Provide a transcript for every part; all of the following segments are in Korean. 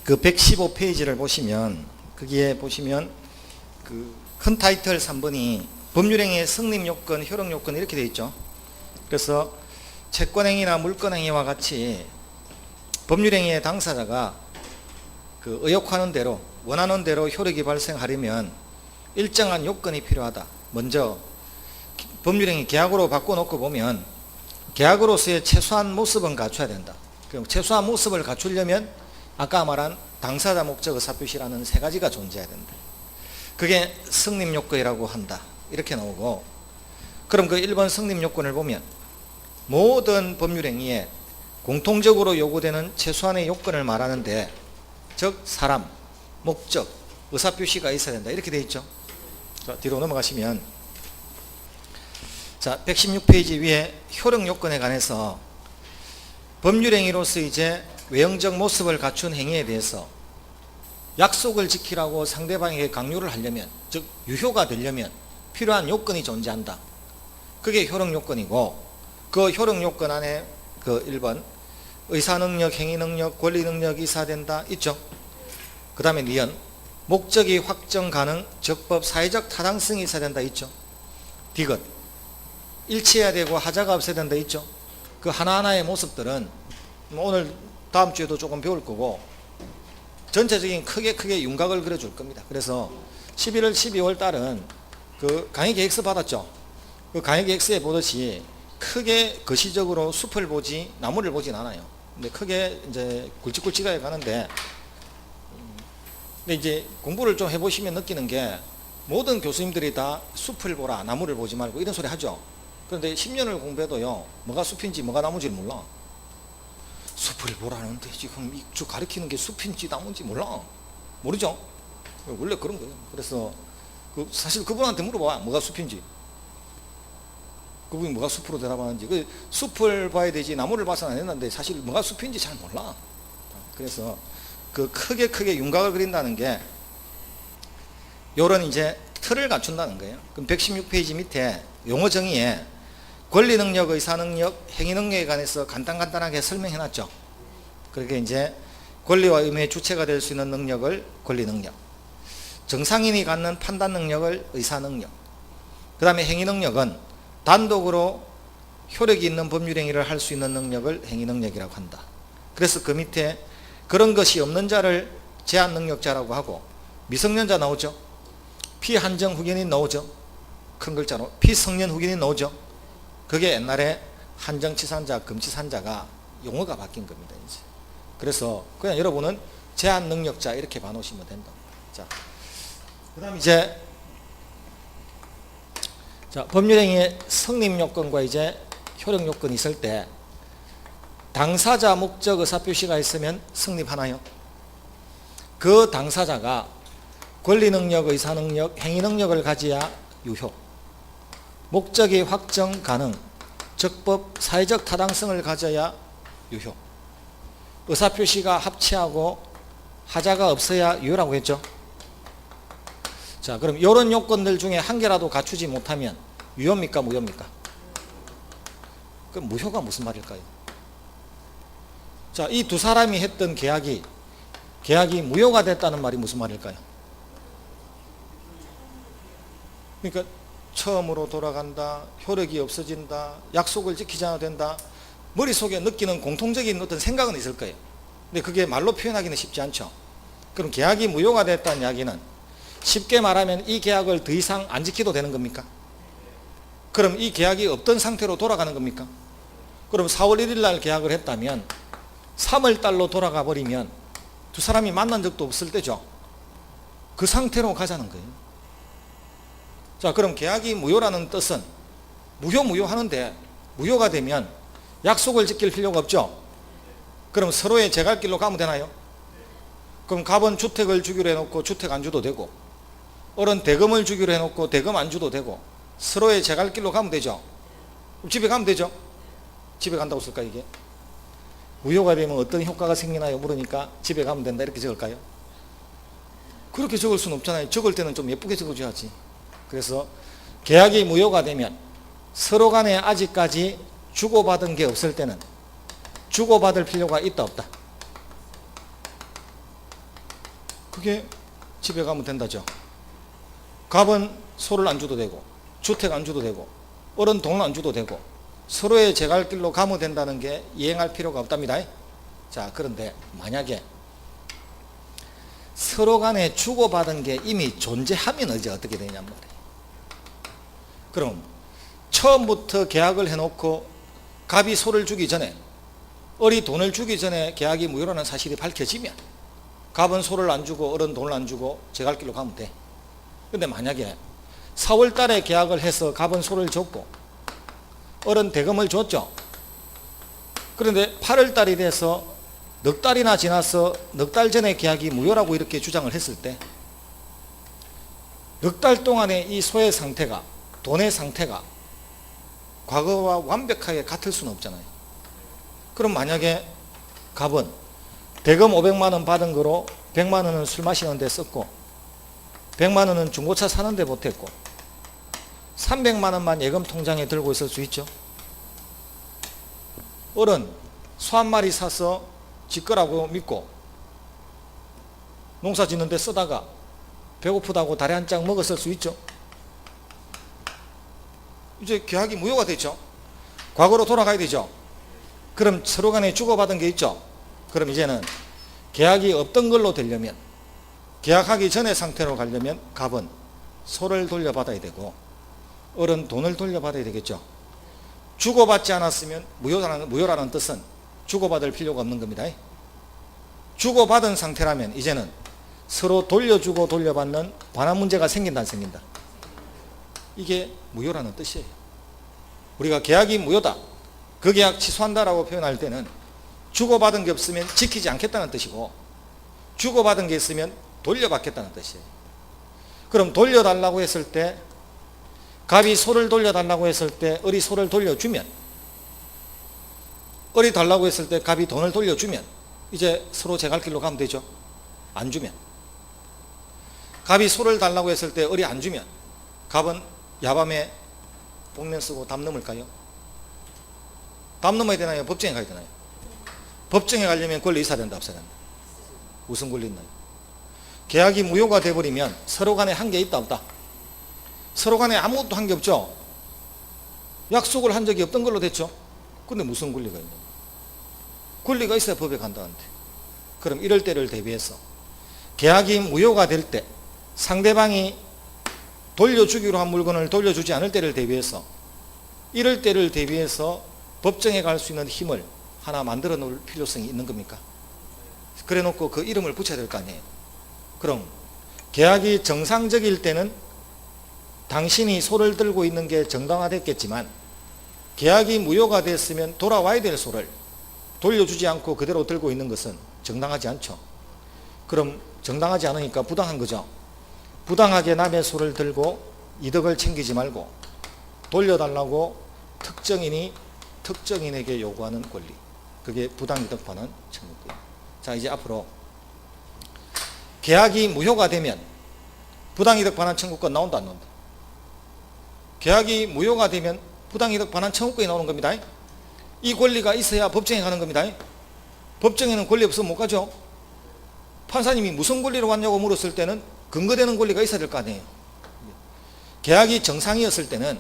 그 115페이지를 보시면 거기에 보시면 그 큰 타이틀 3번이 법률행위의 성립요건, 효력요건 이렇게 되어 있죠. 그래서 채권행위나 물권행위와 같이 법률행위의 당사자가 그 의혹하는 대로 원하는 대로 효력이 발생하려면 일정한 요건이 필요하다. 먼저 법률행위 계약으로 바꿔놓고 보면 계약으로서의 최소한 모습은 갖춰야 된다. 그럼 최소한 모습을 갖추려면 아까 말한 당사자 목적 의사표시라는 세 가지가 존재해야 된다. 그게 성립요건이라고 한다. 이렇게 나오고, 그럼 그 1번 성립요건을 보면 모든 법률행위에 공통적으로 요구되는 최소한의 요건을 말하는데, 즉 사람, 목적, 의사표시가 있어야 된다. 이렇게 되어 있죠. 자, 뒤로 넘어가시면 자, 116페이지 위에 효력요건에 관해서 법률행위로서 이제 외형적 모습을 갖춘 행위에 대해서 약속을 지키라고 상대방에게 강요를 하려면, 즉 유효가 되려면 필요한 요건이 존재한다. 그게 효력요건이고, 그 효력요건 안에 그 1번 의사능력, 행위능력, 권리능력이 있어야된다 있죠. 그 다음에 니은 목적이 확정 가능, 적법, 사회적 타당성이 있어야 된다 있죠. 디귿 일치해야 되고 하자가 없어야 된다 있죠. 그 하나하나의 모습들은 오늘 다음 주에도 조금 배울 거고, 전체적인 크게 윤곽을 그려줄 겁니다. 그래서 11월, 12월 달은 그 강의계획서 받았죠. 그 강의계획서에 보듯이 크게 거시적으로 숲을 보지 나무를 보진 않아요. 근데 크게 이제 굵직굵직하게 가는데, 근데 이제 공부를 좀 해보시면 느끼는 게 모든 교수님들이 다 숲을 보라, 나무를 보지 말고 이런 소리 하죠. 그런데 10년을 공부해도요, 뭐가 숲인지 뭐가 나무인지를 몰라. 숲을 보라는데 지금 저 가리키는 게 숲인지 나무인지 몰라. 모르죠? 원래 그런 거예요. 그래서 사실 그분한테 물어봐. 뭐가 숲인지. 그분이 뭐가 숲으로 대답하는지. 그 숲을 봐야 되지 나무를 봐서는 안 했는데 사실 뭐가 숲인지 잘 몰라. 그래서 그 크게 윤곽을 그린다는 게 요런 이제 틀을 갖춘다는 거예요. 그럼 116페이지 밑에 용어 정의에 권리능력, 의사능력, 행위능력에 관해서 간단하게 설명해 놨죠. 그렇게 이제 권리와 의무의 주체가 될 수 있는 능력을 권리능력, 정상인이 갖는 판단능력을 의사능력, 그 다음에 행위능력은 단독으로 효력이 있는 법률행위를 할 수 있는 능력을 행위능력이라고 한다. 그래서 그 밑에 그런 것이 없는 자를 제한능력자라고 하고, 미성년자 나오죠. 피한정 후견인 나오죠. 큰 글자로 피성년 후견인 나오죠. 그게 옛날에 한정치산자, 금치산자가 용어가 바뀐 겁니다. 이제. 그래서 그냥 여러분은 제한능력자 이렇게 봐놓으시면 된다. 자, 그 다음 이제 자, 법률행위의 성립요건과 이제 효력요건이 있을 때 당사자 목적 의사표시가 있으면 성립하나요? 그 당사자가 권리능력, 의사능력, 행위능력을 가져야 유효, 목적이 확정 가능, 적법, 사회적 타당성을 가져야 유효, 의사표시가 합치하고 하자가 없어야 유효라고 했죠. 자, 그럼 이런 요건들 중에 한 개라도 갖추지 못하면 유효입니까, 무효입니까? 그럼 무효가 무슨 말일까요? 자, 이 두 사람이 했던 계약이 무효가 됐다는 말이 무슨 말일까요? 그러니까 처음으로 돌아간다, 효력이 없어진다, 약속을 지키지 않아도 된다, 머릿속에 느끼는 공통적인 어떤 생각은 있을 거예요. 근데 그게 말로 표현하기는 쉽지 않죠. 그럼 계약이 무효가 됐다는 이야기는 쉽게 말하면 이 계약을 더 이상 안 지켜도 되는 겁니까? 그럼 이 계약이 없던 상태로 돌아가는 겁니까? 그럼 4월 1일 날 계약을 했다면 3월 달로 돌아가 버리면 두 사람이 만난 적도 없을 때죠. 그 상태로 가자는 거예요. 자, 그럼 계약이 무효라는 뜻은 무효 하는데, 무효가 되면 약속을 지킬 필요가 없죠. 그럼 서로의 제갈길로 가면 되나요? 그럼 갑은 주택을 주기로 해놓고 주택 안 주도 되고, 어른 대금을 주기로 해놓고 대금 안 주도 되고, 서로의 제갈길로 가면 되죠. 그럼 집에 가면 되죠. 집에 간다고 쓸까 이게? 무효가 되면 어떤 효과가 생기나요? 물으니까 집에 가면 된다 이렇게 적을까요? 그렇게 적을 수는 없잖아요. 적을 때는 좀 예쁘게 적어줘야지. 그래서 계약이 무효가 되면 서로 간에 아직까지 주고받은 게 없을 때는 주고받을 필요가 있다 없다? 그게 집에 가면 된다죠. 갑은 소를 안 줘도 되고 주택 안 줘도 되고 어른 돈을 안 줘도 되고 서로의 제 갈 길로 가면 된다는 게 이행할 필요가 없답니다. 자, 그런데 만약에 서로 간에 주고받은 게 이미 존재하면 이제 어떻게 되냔 말이에요. 그럼 처음부터 계약을 해놓고 갑이 소를 주기 전에 어리 돈을 주기 전에 계약이 무효라는 사실이 밝혀지면 갑은 소를 안 주고 어른 돈을 안 주고 제 갈 길로 가면 돼. 근데 만약에 4월 달에 계약을 해서 갑은 소를 줬고 어른 대금을 줬죠. 그런데 8월 달이 돼서 넉 달이나 지나서 넉 달 전에 계약이 무효라고 이렇게 주장을 했을 때 넉 달 동안의 이 소의 상태가 돈의 상태가 과거와 완벽하게 같을 수는 없잖아요. 그럼 만약에 갑은 대금 500만 원 받은 거로 100만 원은 술 마시는 데 썼고 100만 원은 중고차 사는 데 보탰고 300만 원만 예금 통장에 들고 있을 수 있죠. 어른 소 한 마리 사서 지 거라고 믿고 농사 짓는 데 쓰다가 배고프다고 다리 한 짝 먹었을 수 있죠. 이제 계약이 무효가 됐죠. 과거로 돌아가야 되죠. 그럼 서로 간에 주고받은 게 있죠. 그럼 이제는 계약이 없던 걸로 되려면 계약하기 전의 상태로 가려면 갑은 소를 돌려받아야 되고 어른 돈을 돌려받아야 되겠죠. 주고받지 않았으면 무효라는 뜻은 주고받을 필요가 없는 겁니다. 주고받은 상태라면 이제는 서로 돌려주고 돌려받는 반환 문제가 생긴다 안 생긴다. 이게 무효라는 뜻이에요. 우리가 계약이 무효다, 그 계약 취소한다라고 표현할 때는 주고받은 게 없으면 지키지 않겠다는 뜻이고 주고받은 게 있으면 돌려받겠다는 뜻이에요. 그럼 돌려달라고 했을 때 갑이 소를 돌려달라고 했을 때 어리 소를 돌려주면 어리 달라고 했을 때 갑이 돈을 돌려주면 이제 서로 제 갈 길로 가면 되죠. 안 주면 갑이 소를 달라고 했을 때 어리 안 주면 갑은 야밤에 복면 쓰고 담 넘을까요? 담 넘어야 되나요? 법정에 가야 되나요? 법정에 가려면 권리 있어야 된다 없어야 된다? 무슨 권리 있나요? 계약이 무효가 돼버리면 서로 간에 한 게 있다 없다? 서로 간에 아무것도 한 게 없죠. 약속을 한 적이 없던 걸로 됐죠. 근데 무슨 권리가 있냐? 권리가 있어야 법에 간다는데. 그럼 이럴 때를 대비해서 계약이 무효가 될 때 상대방이 돌려주기로 한 물건을 돌려주지 않을 때를 대비해서 이럴 때를 대비해서 법정에 갈 수 있는 힘을 하나 만들어 놓을 필요성이 있는 겁니까? 그래 놓고 그 이름을 붙여야 될 거 아니에요. 그럼 계약이 정상적일 때는 당신이 소를 들고 있는 게 정당화됐겠지만 계약이 무효가 됐으면 돌아와야 될 소를 돌려주지 않고 그대로 들고 있는 것은 정당하지 않죠. 그럼 정당하지 않으니까 부당한 거죠. 부당하게 남의 소를 들고 이득을 챙기지 말고 돌려달라고 특정인에게 요구하는 권리, 그게 부당이득 반환 청구권. 자, 이제 앞으로 계약이 무효가 되면 부당이득 반환 청구권 나온다 안 나온다? 계약이 무효가 되면 부당이득 반환 청구권이 나오는 겁니다. 이 권리가 있어야 법정에 가는 겁니다. 법정에는 권리 없으면 못 가죠. 판사님이 무슨 권리로 왔냐고 물었을 때는 근거되는 권리가 있어야 될 거 아니에요. 계약이 정상이었을 때는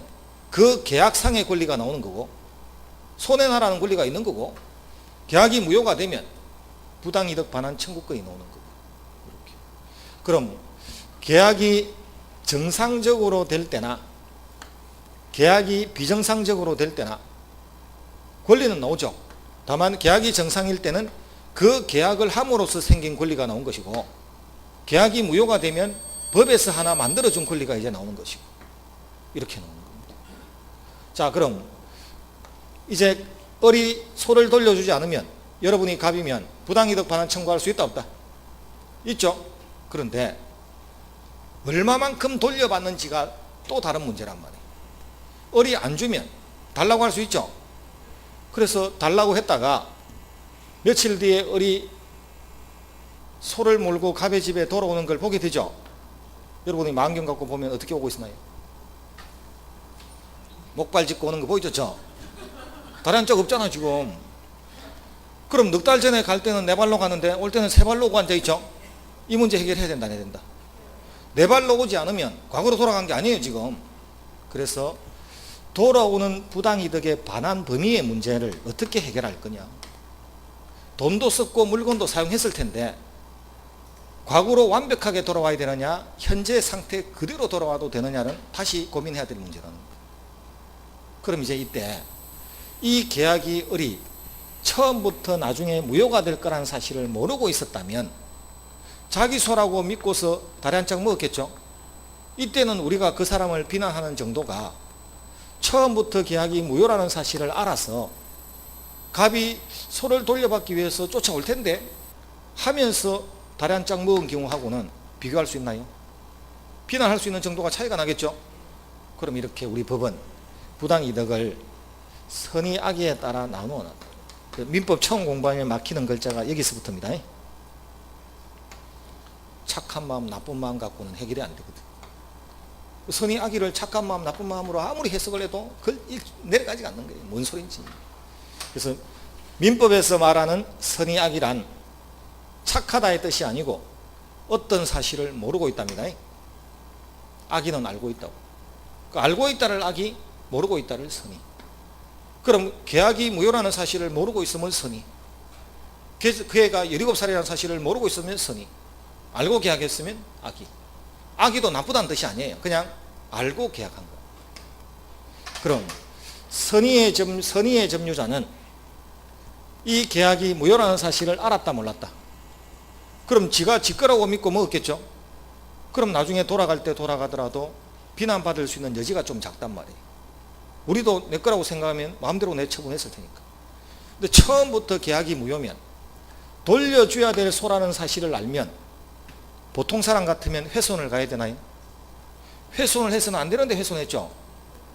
그 계약상의 권리가 나오는 거고 손해나라는 권리가 있는 거고 계약이 무효가 되면 부당이득 반환 청구권이 나오는 거고. 이렇게. 그럼 계약이 정상적으로 될 때나 계약이 비정상적으로 될 때나 권리는 나오죠. 다만 계약이 정상일 때는 그 계약을 함으로써 생긴 권리가 나온 것이고 계약이 무효가 되면 법에서 하나 만들어준 권리가 이제 나오는 것이고 이렇게 나오는 겁니다. 자, 그럼 이제 어리 소를 돌려주지 않으면 여러분이 갑이면 부당이득 반환 청구할 수 있다 없다? 있죠. 그런데 얼마만큼 돌려받는지가 또 다른 문제란 말이에요. 어리 안 주면 달라고 할 수 있죠. 그래서 달라고 했다가 며칠 뒤에 어리 소를 몰고 갑의 집에 돌아오는 걸 보게 되죠. 여러분이 망경 갖고 보면 어떻게 오고 있나요? 목발 짚고 오는 거 보이죠? 다리 한 짝 없잖아 지금. 그럼 넉 달 전에 갈 때는 네 발로 가는데 올 때는 세 발로 오고 앉아있죠. 이 문제 해결해야 된다, 안 해야 된다? 내 발로 오지 않으면 과거로 돌아간 게 아니에요, 지금. 그래서 돌아오는 부당이득에 반한 범위의 문제를 어떻게 해결할 거냐. 돈도 썼고 물건도 사용했을 텐데 과거로 완벽하게 돌아와야 되느냐, 현재 상태 그대로 돌아와도 되느냐는 다시 고민해야 될 문제라는 거예요. 그럼 이제 이때 이 계약이 처음부터 나중에 무효가 될 거라는 사실을 모르고 있었다면 자기 소라고 믿고서 다리 한 짝 먹었겠죠. 이때는 우리가 그 사람을 비난하는 정도가 처음부터 계약이 무효라는 사실을 알아서 갑이 소를 돌려받기 위해서 쫓아올 텐데 하면서 다리 한 짝 먹은 경우하고는 비교할 수 있나요? 비난할 수 있는 정도가 차이가 나겠죠. 그럼 이렇게 우리 법은 부당이득을 선의 악의에 따라 나누어 놨다. 민법 처음 공부하면 막히는 글자가 여기서부터입니다. 착한 마음, 나쁜 마음 갖고는 해결이 안 되거든. 선의 악의를 착한 마음, 나쁜 마음으로 아무리 해석을 해도 내려가지가 않는 거예요. 뭔 소린지. 그래서 민법에서 말하는 선의 악의란 착하다의 뜻이 아니고 어떤 사실을 모르고 있답니다. 악의는 알고 있다고. 그 알고 있다를 악의, 모르고 있다를 선의. 그럼 계약이 무효라는 사실을 모르고 있으면 선의. 그 애가 17살이라는 사실을 모르고 있으면 선의. 알고 계약했으면 악의. 악의도 나쁘다는 뜻이 아니에요. 그냥 알고 계약한 거. 그럼 선의의 점유자는 이 계약이 무효라는 사실을 알았다 몰랐다? 그럼 지가 지 거라고 믿고 먹었겠죠. 그럼 나중에 돌아갈 때 돌아가더라도 비난받을 수 있는 여지가 좀 작단 말이에요. 우리도 내 거라고 생각하면 마음대로 내 처분했을 테니까. 근데 처음부터 계약이 무효면 돌려줘야 될 소라는 사실을 알면 보통 사람 같으면 훼손을 가야 되나요? 훼손을 해서는 안 되는데 훼손했죠.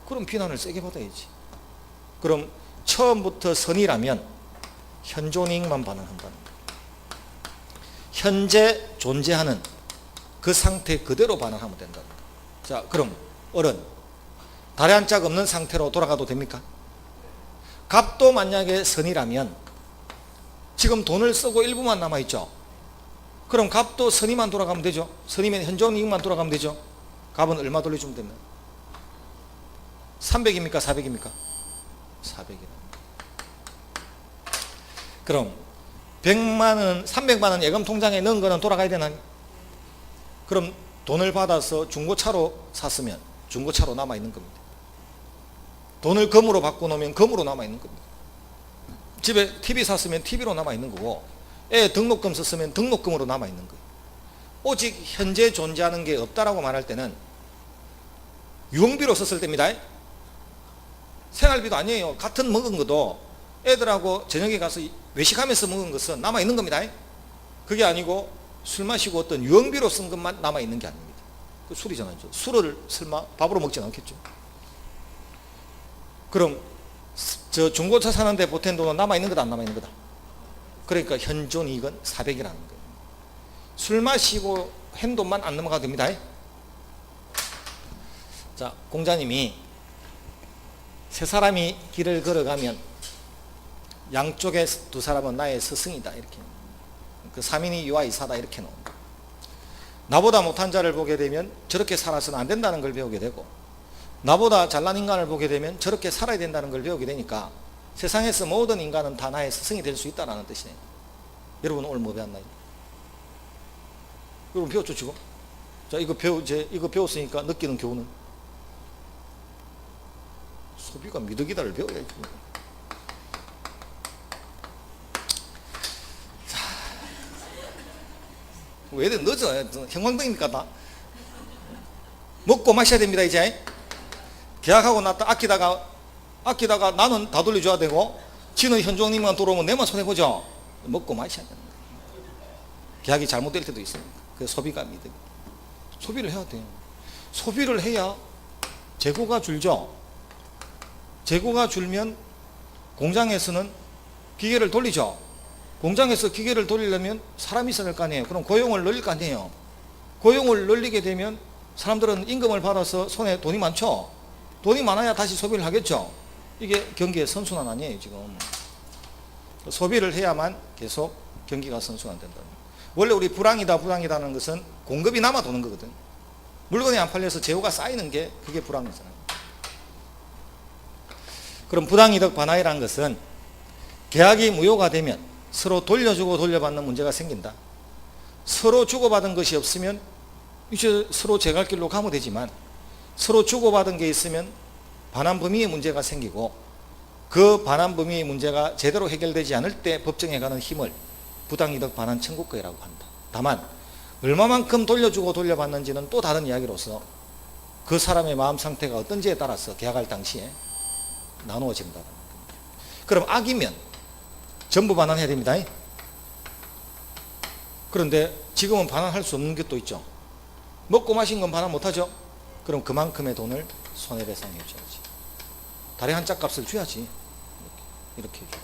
그럼 비난을 세게 받아야지. 그럼 처음부터 선의라면 현존이익만 반응한다는 거예요. 현재 존재하는 그 상태 그대로 반응하면 된다는 거예요. 자, 그럼 어른 다리 한 짝 없는 상태로 돌아가도 됩니까? 갑도 만약에 선의라면 지금 돈을 쓰고 일부만 남아있죠. 그럼 갑도 선의만 돌아가면 되죠. 선의면 현존이익만 돌아가면 되죠. 갑은 얼마 돌려주면 됩니다. 300입니까? 400입니까? 400이다. 그럼 100만원, 300만원 예금 통장에 넣은 거는 돌아가야 되나요? 그럼 돈을 받아서 중고차로 샀으면 중고차로 남아있는 겁니다. 돈을 금으로 바꿔놓으면 금으로 남아있는 겁니다. 집에 TV 샀으면 TV로 남아있는 거고 애 등록금 썼으면 등록금으로 남아있는 거예요. 오직 현재 존재하는 게 없다라고 말할 때는 유흥비로 썼을 때입니다. 생활비도 아니에요. 같은 먹은 것도 애들하고 저녁에 가서 외식하면서 먹은 것은 남아있는 겁니다. 그게 아니고 술 마시고 어떤 유흥비로 쓴 것만 남아있는 게 아닙니다. 그 술이잖아요. 술을 설마 밥으로 먹지 않겠죠. 그럼 저 중고차 사는데 보탠 돈은 남아있는 거다 안 남아있는 거다? 그러니까 현존이익은 400이라는 거예요. 술 마시고 한 돈만 안 넘어가도 됩니다. 자, 공자님이 세 사람이 길을 걸어가면 양쪽에 두 사람은 나의 스승이다 이렇게, 그 3인이 유아 이사다 이렇게 나옵니다. 나보다 못한 자를 보게 되면 저렇게 살아서는 안 된다는 걸 배우게 되고 나보다 잘난 인간을 보게 되면 저렇게 살아야 된다는 걸 배우게 되니까 세상에서 모든 인간은 다 나의 스승이 될 수 있다는 뜻이네요. 여러분 오늘 뭐 배웠나요? 여러분 배웠죠 지금? 자, 이거 배웠으니까 느끼는 교훈은 소비가 미덕이다를 배워야지. 자, 왜 이래 늦어? 형광등입니까 다? 먹고 마셔야 됩니다. 이제 계약하고 났다 아끼다가 나는 다 돌려줘야 되고 지는 현종님만 들어오면 내만 손해보죠. 먹고 마셔야 되는 거예요. 계약이 잘못될 때도 있습니다. 그 소비가 미덕. 소비를 해야 돼요. 소비를 해야 재고가 줄죠. 재고가 줄면 공장에서는 기계를 돌리죠. 공장에서 기계를 돌리려면 사람이 있어야 될 거 아니에요. 그럼 고용을 늘릴 거 아니에요. 고용을 늘리게 되면 사람들은 임금을 받아서 손에 돈이 많죠. 돈이 많아야 다시 소비를 하겠죠. 이게 경기의 선순환 아니에요 지금. 소비를 해야만 계속 경기가 선순환 된다. 원래 우리 불황이다는 것은 공급이 남아 도는 거거든. 물건이 안 팔려서 재고가 쌓이는 게 그게 불황이잖아요. 그럼 부당이득 반화이라는 것은 계약이 무효가 되면 서로 돌려주고 돌려받는 문제가 생긴다. 서로 주고받은 것이 없으면 이제 서로 제 갈 길로 가면 되지만, 서로 주고받은 게 있으면 반환 범위의 문제가 생기고, 그 반환 범위의 문제가 제대로 해결되지 않을 때 법정에 가는 힘을 부당이득 반환 청구권이라고 한다. 다만 얼마만큼 돌려주고 돌려받는지는 또 다른 이야기로서 그 사람의 마음 상태가 어떤지에 따라서 계약할 당시에 나누어진다. 그럼 악이면 전부 반환해야 됩니다. 그런데 지금은 반환할 수 없는 것도 있죠. 먹고 마신 건 반환 못하죠. 그럼 그만큼의 돈을 손해배상해 줘야지. 달에 한 짝값을 줘야지. 이렇게 해줘.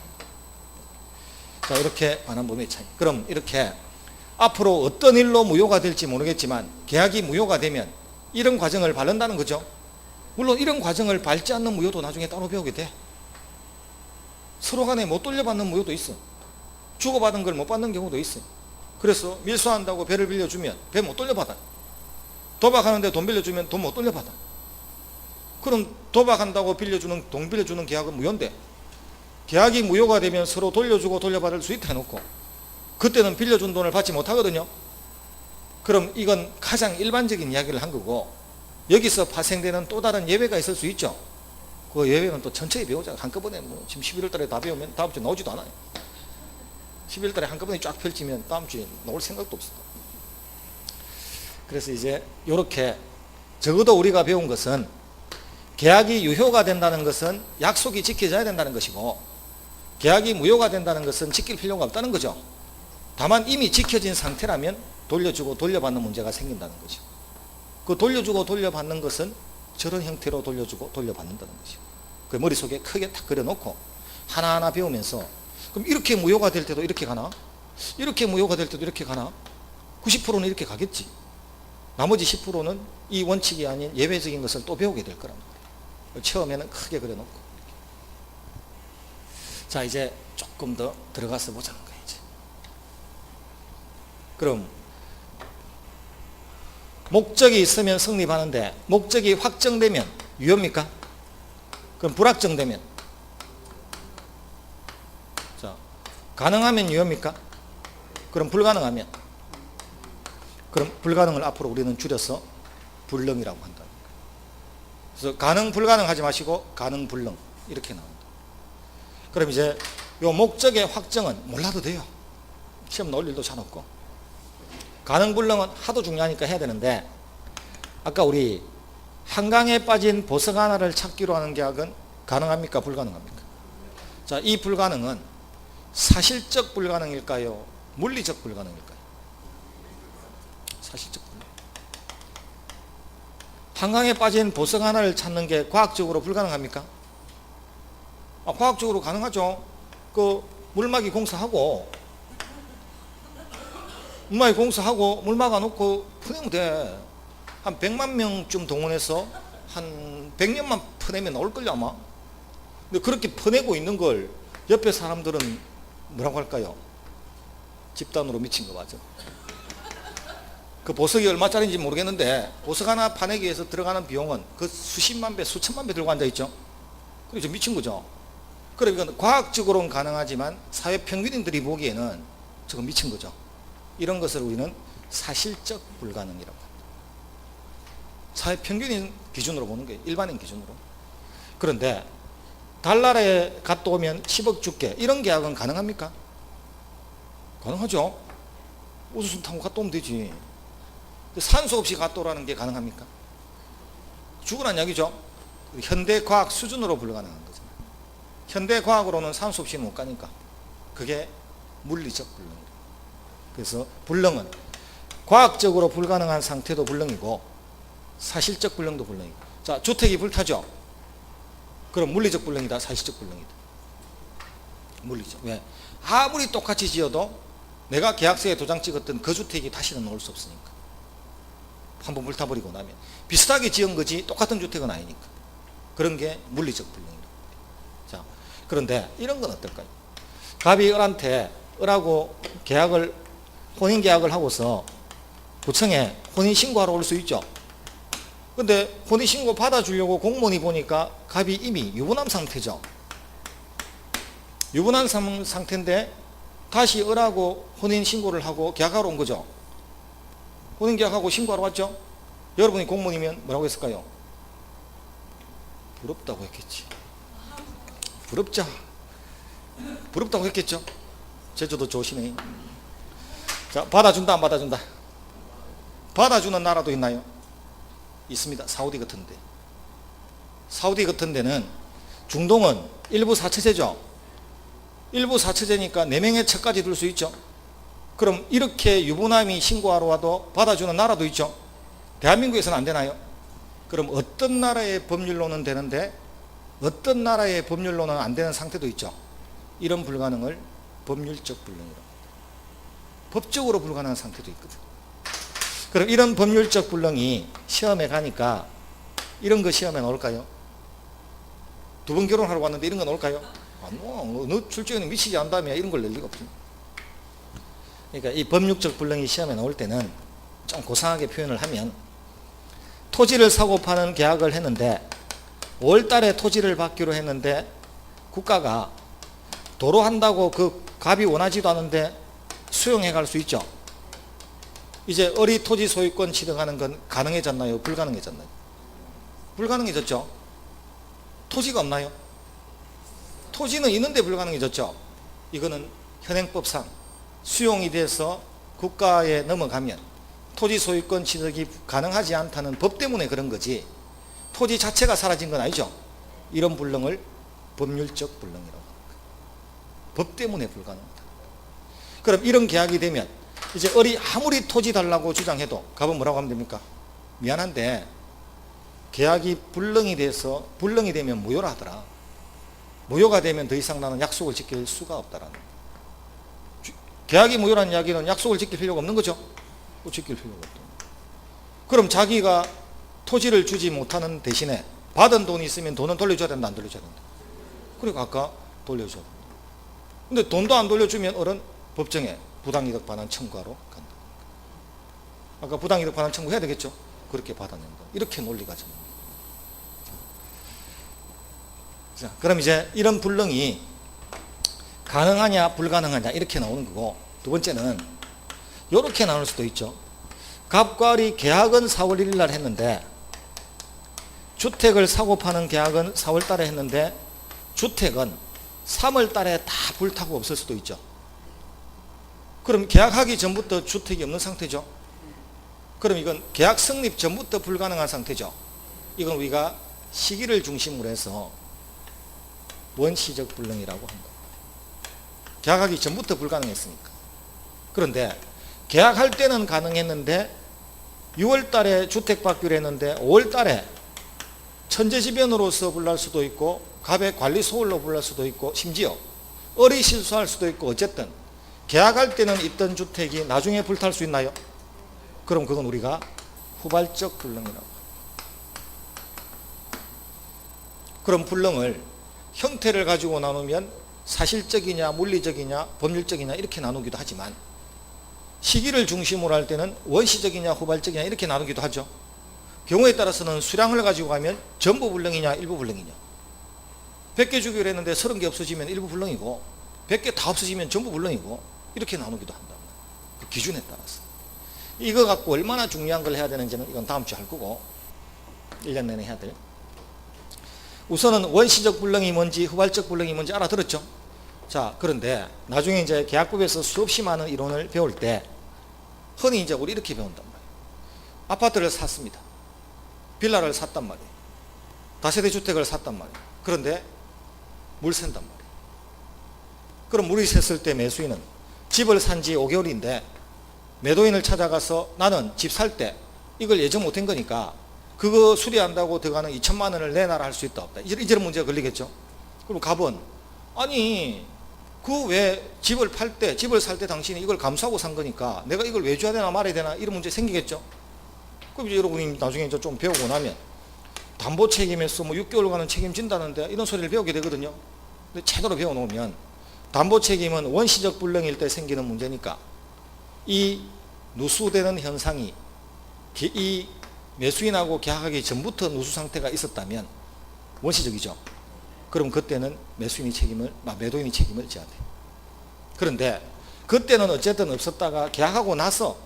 자, 이렇게 반환 범위의 차이. 그럼 이렇게 앞으로 어떤 일로 무효가 될지 모르겠지만 계약이 무효가 되면 이런 과정을 밟는다는 거죠. 물론 이런 과정을 밟지 않는 무효도 나중에 따로 배우게 돼. 서로 간에 못 돌려받는 무효도 있어. 주고받은 걸 못 받는 경우도 있어. 그래서 밀수한다고 배를 빌려주면 배 못 돌려받아. 도박하는데 돈 빌려주면 돈 못 돌려받아. 그럼 도박한다고 빌려주는, 돈 빌려주는 계약은 무효인데, 계약이 무효가 되면 서로 돌려주고 돌려받을 수 있다 해놓고 그때는 빌려준 돈을 받지 못하거든요. 그럼 이건 가장 일반적인 이야기를 한 거고, 여기서 파생되는 또 다른 예외가 있을 수 있죠. 그 예외는 또 천천히 배우자. 한꺼번에 뭐 지금 11월 달에 다 배우면 다음 주에 나오지도 않아요. 11월 달에 한꺼번에 쫙 펼치면 다음 주에 나올 생각도 없어. 그래서 이제 이렇게 적어도 우리가 배운 것은 계약이 유효가 된다는 것은 약속이 지켜져야 된다는 것이고, 계약이 무효가 된다는 것은 지킬 필요가 없다는 거죠. 다만 이미 지켜진 상태라면 돌려주고 돌려받는 문제가 생긴다는 거죠. 그 돌려주고 돌려받는 것은 저런 형태로 돌려주고 돌려받는다는 거죠. 그 머릿속에 크게 딱 그려놓고 하나하나 배우면서, 그럼 이렇게 무효가 될 때도 이렇게 가나? 이렇게 무효가 될 때도 이렇게 가나? 90%는 이렇게 가겠지. 나머지 10%는 이 원칙이 아닌 예외적인 것을 또 배우게 될 거란 말이에요. 처음에는 크게 그려놓고. 자, 이제 조금 더 들어가서 보자는 거예요. 이제. 그럼 목적이 있으면 성립하는데, 목적이 확정되면 유효입니까? 그럼 불확정되면, 자, 가능하면 유효입니까? 그럼 불가능하면, 그럼 불가능을 앞으로 우리는 줄여서 불능이라고 한다. 그래서 가능 불가능 하지 마시고 가능 불능 이렇게 나옵니다. 그럼 이제 요 목적의 확정은 몰라도 돼요. 시험 나올 일도 잘 없고. 가능 불능은 하도 중요하니까 해야 되는데, 아까 우리 한강에 빠진 보석 하나를 찾기로 하는 계약은 가능합니까? 불가능합니까? 자, 이 불가능은 사실적 불가능일까요? 물리적 불가능일까요? 사실적 불가능. 한강에 빠진 보석 하나를 찾는 게 과학적으로 불가능합니까? 과학적으로 가능하죠. 그 물막이 공사하고 물 막아놓고 퍼내면 돼. 한 100만 명쯤 동원해서 한 100년만 퍼내면 나올걸요 아마. 근데 그렇게 퍼내고 있는 걸 옆에 사람들은 뭐라고 할까요? 집단으로 미친 거 맞아. 그 보석이 얼마짜리인지 모르겠는데 보석 하나 파내기 위해서 들어가는 비용은 그 수십만 배, 수천만 배 들고 앉아있죠. 그래서 미친 거죠. 그러니까 과학적으로는 가능하지만 사회 평균인들이 보기에는 저거 미친 거죠. 이런 것을 우리는 사실적 불가능이라고 합니다. 사회 평균인 기준으로 보는 거예요. 일반인 기준으로. 그런데 달나라에 갔다 오면 10억 줄게, 이런 계약은 가능합니까? 가능하죠. 우주선 타고 갔다 오면 되지. 산소 없이 갔다 오라는 게 가능합니까? 죽으란 이야기죠. 현대 과학 수준으로 불가능한 거잖아요. 현대 과학으로는 산소 없이는 못 가니까. 그게 물리적 불능이에요. 그래서 불능은 과학적으로 불가능한 상태도 불능이고 사실적 불능도 불능이고. 자, 주택이 불타죠. 그럼 물리적 불능이다, 사실적 불능이다? 물리적. 왜? 아무리 똑같이 지어도 내가 계약서에 도장 찍었던 그 주택이 다시는 나올 수 없으니까. 한번 불타버리고 나면 비슷하게 지은 거지 똑같은 주택은 아니니까. 그런 게 물리적 불능이라고. 자, 그런데 이런 건 어떨까요? 갑이 을한테 을하고 계약을 혼인계약을 하고서 구청에 혼인신고하러 올 수 있죠. 근데 혼인신고 받아주려고 공무원이 보니까 갑이 이미 유부남 상태죠. 유부남 상태인데 다시 을하고 혼인신고를 하고 계약하러 온 거죠. 혼인계약하고 신고하러 왔죠. 여러분이 공무원이면 뭐라고 했을까요? 부럽다고 했겠지. 부럽자. 부럽다고 했겠죠. 제주도 좋으시네. 자, 받아준다 안 받아준다? 받아주는 나라도 있나요? 있습니다. 사우디 같은데. 사우디 같은 데는 중동은 일부 사처제죠. 일부 사처제니까 4명의 첩까지 둘 수 있죠. 그럼 이렇게 유부남이 신고하러 와도 받아주는 나라도 있죠. 대한민국에서는 안 되나요? 그럼 어떤 나라의 법률로는 되는데 어떤 나라의 법률로는 안 되는 상태도 있죠. 이런 불가능을 법률적 불능이라고 합니다. 법적으로 불가능한 상태도 있거든. 그럼 이런 법률적 불능이 시험에 가니까 이런 거 시험에 나올까요? 2번 결혼하러 왔는데 이런 거 나올까요? 너 출제는 미치지 않다며 이런 걸 낼 리가 없습니다. 그러니까 이 법률적 불능이 시험에 나올 때는 좀 고상하게 표현을 하면 토지를 사고 파는 계약을 했는데 5월 달에 토지를 받기로 했는데 국가가 도로 한다고 그 갑이 원하지도 않은데 수용해 갈 수 있죠. 이제 을이 토지 소유권 취득하는 건 가능해졌나요? 불가능해졌나요? 불가능해졌죠. 토지가 없나요? 토지는 있는데 불가능해졌죠. 이거는 현행법상 수용이 돼서 국가에 넘어가면 토지 소유권 취득이 가능하지 않다는 법 때문에 그런 거지 토지 자체가 사라진 건 아니죠. 이런 불능을 법률적 불능이라고 합니다. 법 때문에 불가능하다. 그럼 이런 계약이 되면 이제 을이 아무리 토지 달라고 주장해도 갑은 뭐라고 하면 됩니까? 미안한데 계약이 불능이 되면 무효라 하더라. 무효가 되면 더 이상 나는 약속을 지킬 수가 없다라는 거예요. 계약이 무효라는 이야기는 약속을 지킬 필요가 없는 거죠. 지킬 필요가 없다. 그럼 자기가 토지를 주지 못하는 대신에 받은 돈이 있으면 돈은 돌려줘야 된다 안 돌려줘야 된다? 그리고 아까 돌려줘야 된다. 근데 돈도 안 돌려주면 을은 법정에 부당이득 반환 청구하러 간다. 아까 부당이득 반환 청구해야 되겠죠? 그렇게 받아낸다. 이렇게 논리가 전합니다. 자, 그럼 이제 이런 불능이 가능하냐 불가능하냐 이렇게 나오는 거고, 두 번째는 이렇게 나올 수도 있죠. 갑과 을이 계약은 4월 1일 날 했는데 주택을 사고 파는 계약은 4월 달에 했는데 주택은 3월 달에 다 불타고 없을 수도 있죠. 그럼 계약하기 전부터 주택이 없는 상태죠. 그럼 이건 계약 성립 전부터 불가능한 상태죠. 이건 우리가 시기를 중심으로 해서 원시적 불능이라고 합니다. 계약하기 전부터 불가능했으니까. 그런데 계약할 때는 가능했는데 6월 달에 주택 받기로 했는데 5월 달에 천재지변으로서 불날 수도 있고 갑의 관리 소홀로 불날 수도 있고 심지어 을이 실수할 수도 있고 어쨌든 계약할 때는 있던 주택이 나중에 불탈 수 있나요? 그럼 그건 우리가 후발적 불능이라고 합니다. 그럼 불능을 형태를 가지고 나누면 사실적이냐 물리적이냐 법률적이냐 이렇게 나누기도 하지만 시기를 중심으로 할 때는 원시적이냐 후발적이냐 이렇게 나누기도 하죠. 경우에 따라서는 수량을 가지고 가면 전부 불능이냐 일부 불능이냐, 100개 주기로 했는데 30개 없어지면 일부 불능이고 100개 다 없어지면 전부 불능이고 이렇게 나누기도 한다. 그 기준에 따라서 이거 갖고 얼마나 중요한 걸 해야 되는지는 이건 다음 주에 할 거고 1년 내내 해야 될. 우선은 원시적 불능이 뭔지 후발적 불능이 뭔지 알아들었죠. 자, 그런데 나중에 이제 계약법에서 수없이 많은 이론을 배울 때 흔히 이제 우리 이렇게 배운단 말이에요. 아파트를 샀습니다. 빌라를 샀단 말이에요. 다세대 주택을 샀단 말이에요. 그런데 물 샌단 말이에요. 그럼 물이 샜을 때 매수인은 집을 산 지 5개월인데 매도인을 찾아가서 나는 집 살 때 이걸 예정 못한 거니까 그거 수리한다고 들어가는 2천만 원을 내놔라 할 수 있다 없다. 이런 문제가 걸리겠죠. 그럼 갑은 아니 그 왜 집을 살 때 당신이 이걸 감수하고 산 거니까 내가 이걸 왜 줘야 되나 말아야 되나 이런 문제 생기겠죠. 그럼 이제 여러분이 나중에 이제 좀 배우고 나면 담보 책임에서 뭐 6개월간은 책임진다는데 이런 소리를 배우게 되거든요. 근데 제대로 배워놓으면 담보 책임은 원시적 불능일 때 생기는 문제니까 이 누수되는 현상이 이 매수인하고 계약하기 전부터 누수 상태가 있었다면 원시적이죠. 그럼 그때는 매도인이 책임을 져야 돼요. 그런데 그때는 어쨌든 없었다가 계약하고 나서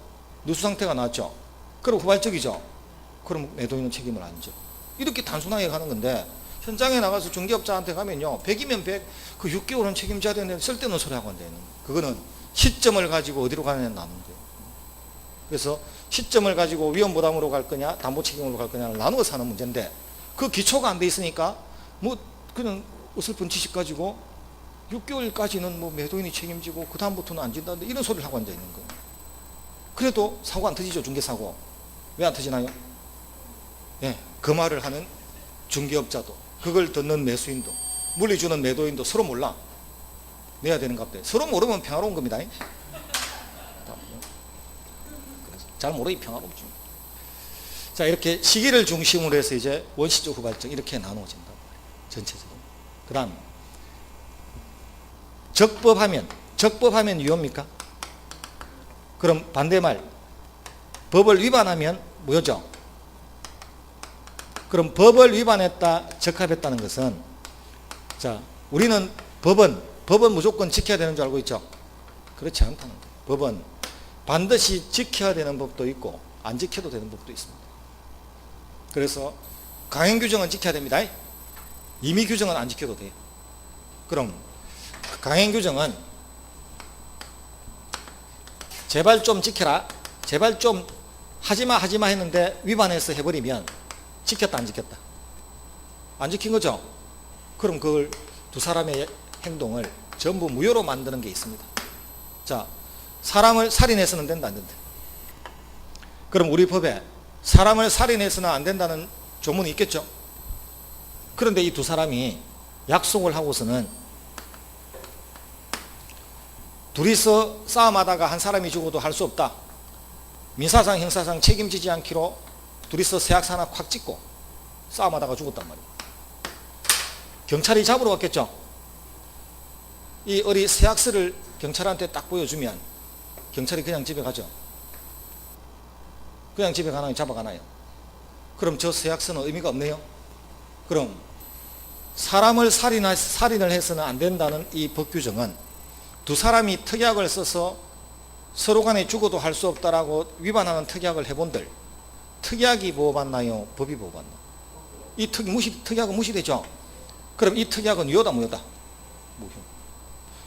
누수 상태가 나왔죠. 그럼 후발적이죠. 그럼 매도인은 책임을 안 져. 이렇게 단순하게 가는 건데, 현장에 나가서 중개업자한테 가면요, 100이면 100, 그 6개월은 책임져야 되는데 쓸데없는 소리 하고 앉아있는 거예요. 그거는 시점을 가지고 어디로 가느냐 나누는 거예요. 그래서 시점을 가지고 위험부담으로 갈 거냐 담보 책임으로 갈 거냐를 나누어서 하는 문제인데, 그 기초가 안 돼 있으니까 뭐 그냥 어설픈 지식 가지고 6개월까지는 뭐 매도인이 책임지고 그 다음부터는 안 진다는데 이런 소리를 하고 앉아 있는 거예요. 그래도 사고 안 터지죠. 중개사고. 왜 안 터지나요? 예, 그 말을 하는 중개업자도, 그걸 듣는 매수인도, 물리주는 매도인도 서로 몰라. 내야 되는 값대. 서로 모르면 평화로운 겁니다. 잘 모르기 평화롭죠. 자, 이렇게 시기를 중심으로 해서 이제 원시적, 후발적 이렇게 나누어진단 말이에요. 전체적으로. 그 다음 적법하면 유효입니까? 그럼 반대말, 법을 위반하면 무효죠. 그럼 법을 위반했다, 적합했다는 것은, 자, 우리는 법은 무조건 지켜야 되는 줄 알고 있죠. 그렇지 않다는 거예요. 법은 반드시 지켜야 되는 법도 있고 안 지켜도 되는 법도 있습니다. 그래서 강행 규정은 지켜야 됩니다. 임의 규정은 안 지켜도 돼요. 그럼 강행 규정은 제발 좀 지켜라, 제발 좀 하지마 했는데 위반해서 해버리면 지켰다 안 지켰다? 안 지킨 거죠. 그럼 그걸 두 사람의 행동을 전부 무효로 만드는 게 있습니다. 자, 사람을 살인해서는 된다 안 된다? 그럼 우리 법에 사람을 살인해서는 안 된다는 조문이 있겠죠. 그런데 이 두 사람이 약속을 하고서는 둘이서 싸움하다가 한 사람이 죽어도 할 수 없다, 민사상 형사상 책임지지 않기로 둘이서 세약서 하나 콱 찍고 싸움하다가 죽었단 말이에요. 경찰이 잡으러 왔겠죠. 이 어리 세약서를 경찰한테 딱 보여주면 경찰이 그냥 집에 가죠. 그냥 집에 가나요? 잡아가나요? 그럼 저 세약서는 의미가 없네요. 그럼 사람을 살인을 해서는 안 된다는 이 법규정은 두 사람이 특약을 써서 서로 간에 죽어도 할 수 없다라고 위반하는 특약을 해본들, 특약이 보호받나요? 법이 보호받나? 이 특약은 무시되죠. 그럼 이 특약은 유효다 무효다? 무효.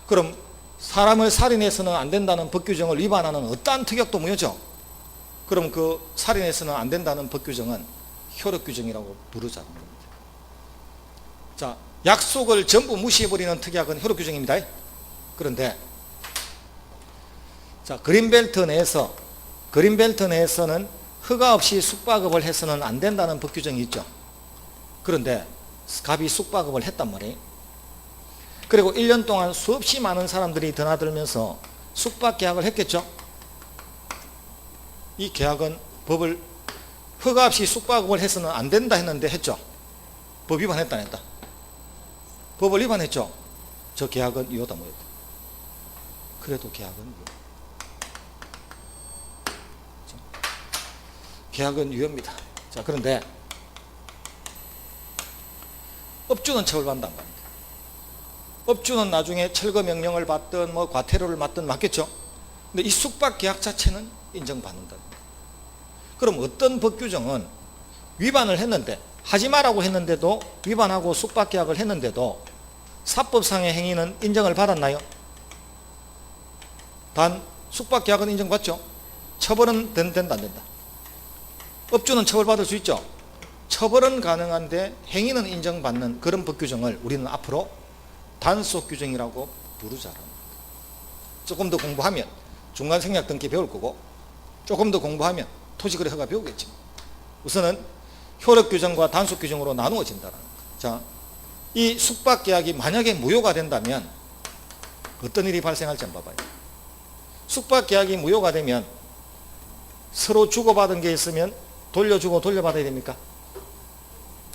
그럼 사람을 살인해서는 안 된다는 법규정을 위반하는 어떠한 특약도 무효죠. 그럼 그 살인해서는 안 된다는 법규정은 효력규정이라고 부르자는 겁니다. 자, 약속을 전부 무시해버리는 특약은 효력규정입니다. 그런데 자, 그린벨트 내에서는 허가 없이 숙박업을 해서는 안 된다는 법규정이 있죠. 그런데 갑이 숙박업을 했단 말이에요. 그리고 1년 동안 수없이 많은 사람들이 드나들면서 숙박 계약을 했겠죠. 이 계약은 법을 허가 없이 숙박업을 해서는 안 된다 했는데 했죠. 법 위반했다 안 했다? 법을 위반했죠. 저 계약은 유효다 무효다? 그래도 계약은 유효. 계약은 유효입니다. 자, 그런데 업주는 처벌받는단 말입니다. 업주는 나중에 철거 명령을 받든 뭐 과태료를 맞든 맞겠죠. 근데 이 숙박 계약 자체는 인정받는다. 그럼 어떤 법규정은 위반을 했는데, 하지 마라고 했는데도 위반하고 숙박 계약을 했는데도 사법상의 행위는 인정을 받았나요? 단 숙박 계약은 인정받죠. 처벌은 된다 안 된다? 업주는 처벌받을 수 있죠. 처벌은 가능한데 행위는 인정받는 그런 법규정을 우리는 앞으로 단속규정이라고 부르자는 겁니다. 조금 더 공부하면 중간생략 등기 배울 거고, 조금 더 공부하면 토지거래 허가 배우겠지. 우선은 효력규정과 단속규정으로 나누어진다는 거예요. 자, 이 숙박계약이 만약에 무효가 된다면 어떤 일이 발생할지 한번 봐봐요. 숙박계약이 무효가 되면 서로 주고받은 게 있으면 돌려주고 돌려받아야 됩니까?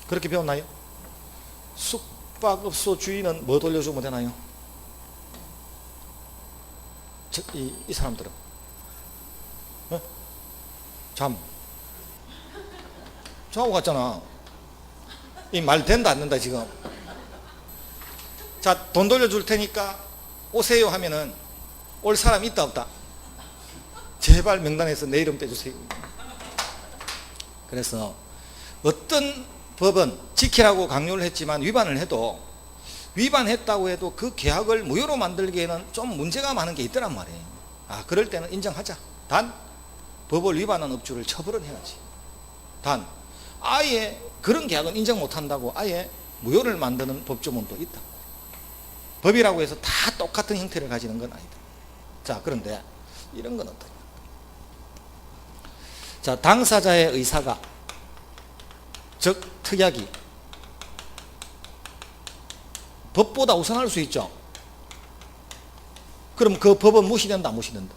그렇게 배웠나요? 숙박업소 주인은 뭐 돌려주면 되나요? 이 사람들은 어? 자고 갔잖아. 이 말 된다 안 된다 지금. 자, 돈 돌려줄 테니까 오세요 하면은 올 사람 있다 없다? 제발 명단에서 내 이름 빼주세요. 그래서 어떤 법은 지키라고 강요를 했지만 위반을 해도, 위반했다고 해도 그 계약을 무효로 만들기에는 좀 문제가 많은 게 있더란 말이에요. 그럴 때는 인정하자. 단 법을 위반한 업주를 처벌은 해야지. 단 아예 그런 계약은 인정 못한다고 아예 무효를 만드는 법조문도 있다. 법이라고 해서 다 똑같은 형태를 가지는 건 아니다. 자, 그런데 이런 건 어떠냐. 자, 당사자의 의사가, 즉 특약이 법보다 우선할 수 있죠. 그럼 그 법은 무시된다 안 무시된다?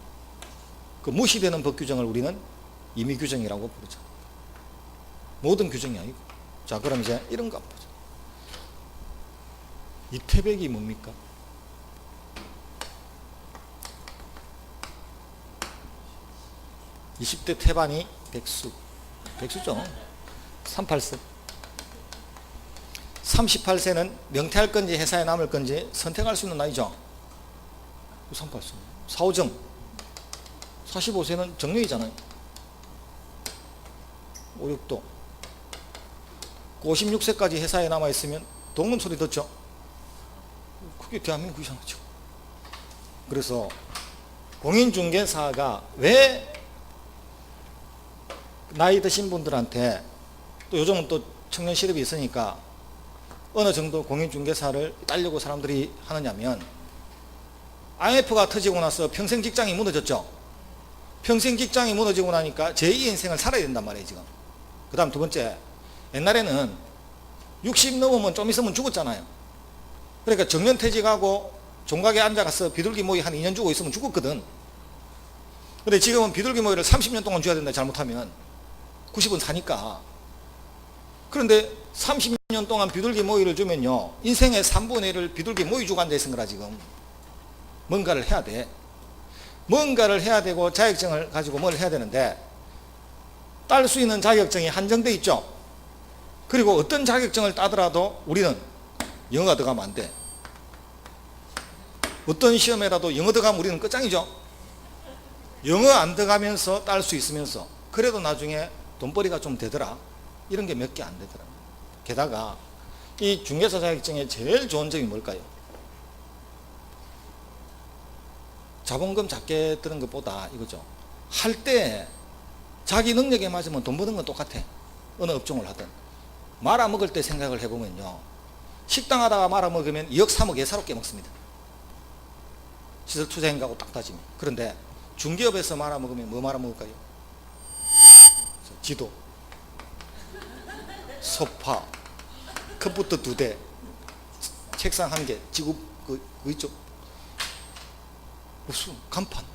그 무시되는 법 규정을 우리는 임의 규정이라고 부르죠. 모든 규정이 아니고. 자, 그럼 이제 이런 거 보자. 이태백이 뭡니까? (20대) 태반이 백수죠. 38세. 38세는 명퇴할 건지 회사에 남을 건지 선택할 수 있는 나이죠. 38세. 사오정. 45세는 정년이잖아요. 5, 6도. 56세까지 회사에 남아있으면 동문 소리 듣죠. 그게 대한민국 이상하죠. 그래서 공인중개사가 왜 나이 드신 분들한테, 또 요즘은 또 청년 실업이 있으니까 어느 정도 공인중개사를 따려고 사람들이 하느냐면, IMF가 터지고 나서 평생 직장이 무너졌죠. 평생 직장이 무너지고 나니까 제2의 인생을 살아야 된단 말이에요 지금. 그 다음 두 번째, 옛날에는 60 넘으면 좀 있으면 죽었잖아요. 그러니까 정년퇴직하고 종각에 앉아가서 비둘기 모이 한 2년 주고 있으면 죽었거든. 근데 지금은 비둘기 모이를 30년 동안 줘야 된다 잘못하면. 90은 사니까. 그런데 30년 동안 비둘기 모이를 주면요, 인생의 3분의 1을 비둘기 모이 주고 앉아있은 거라 지금. 뭔가를 해야 돼. 뭔가를 해야 되고 자격증을 가지고 뭘 해야 되는데, 딸 수 있는 자격증이 한정돼 있죠. 그리고 어떤 자격증을 따더라도 우리는 영어가 들어가면 안 돼. 어떤 시험에라도 영어 들어가면 우리는 끝장이죠. 영어 안 들어가면서 딸 수 있으면서 그래도 나중에 돈벌이가 좀 되더라. 이런 게 몇 개 안 되더라. 게다가 이 중개사 자격증의 제일 좋은 점이 뭘까요? 자본금 작게 드는 것보다 이거죠. 할 때 자기 능력에 맞으면 돈 버는 건 똑같아. 어느 업종을 하든. 말아먹을 때 생각을 해보면요, 식당 하다가 말아먹으면 2억 3억 예사롭게 먹습니다. 시설 투자행가고 딱 따지면. 그런데 중개업에서 말아먹으면 뭐 말아먹을까요? 지도, 소파, 컴퓨터 2대, 책상 1개, 지구 그 이쪽 무슨 간판,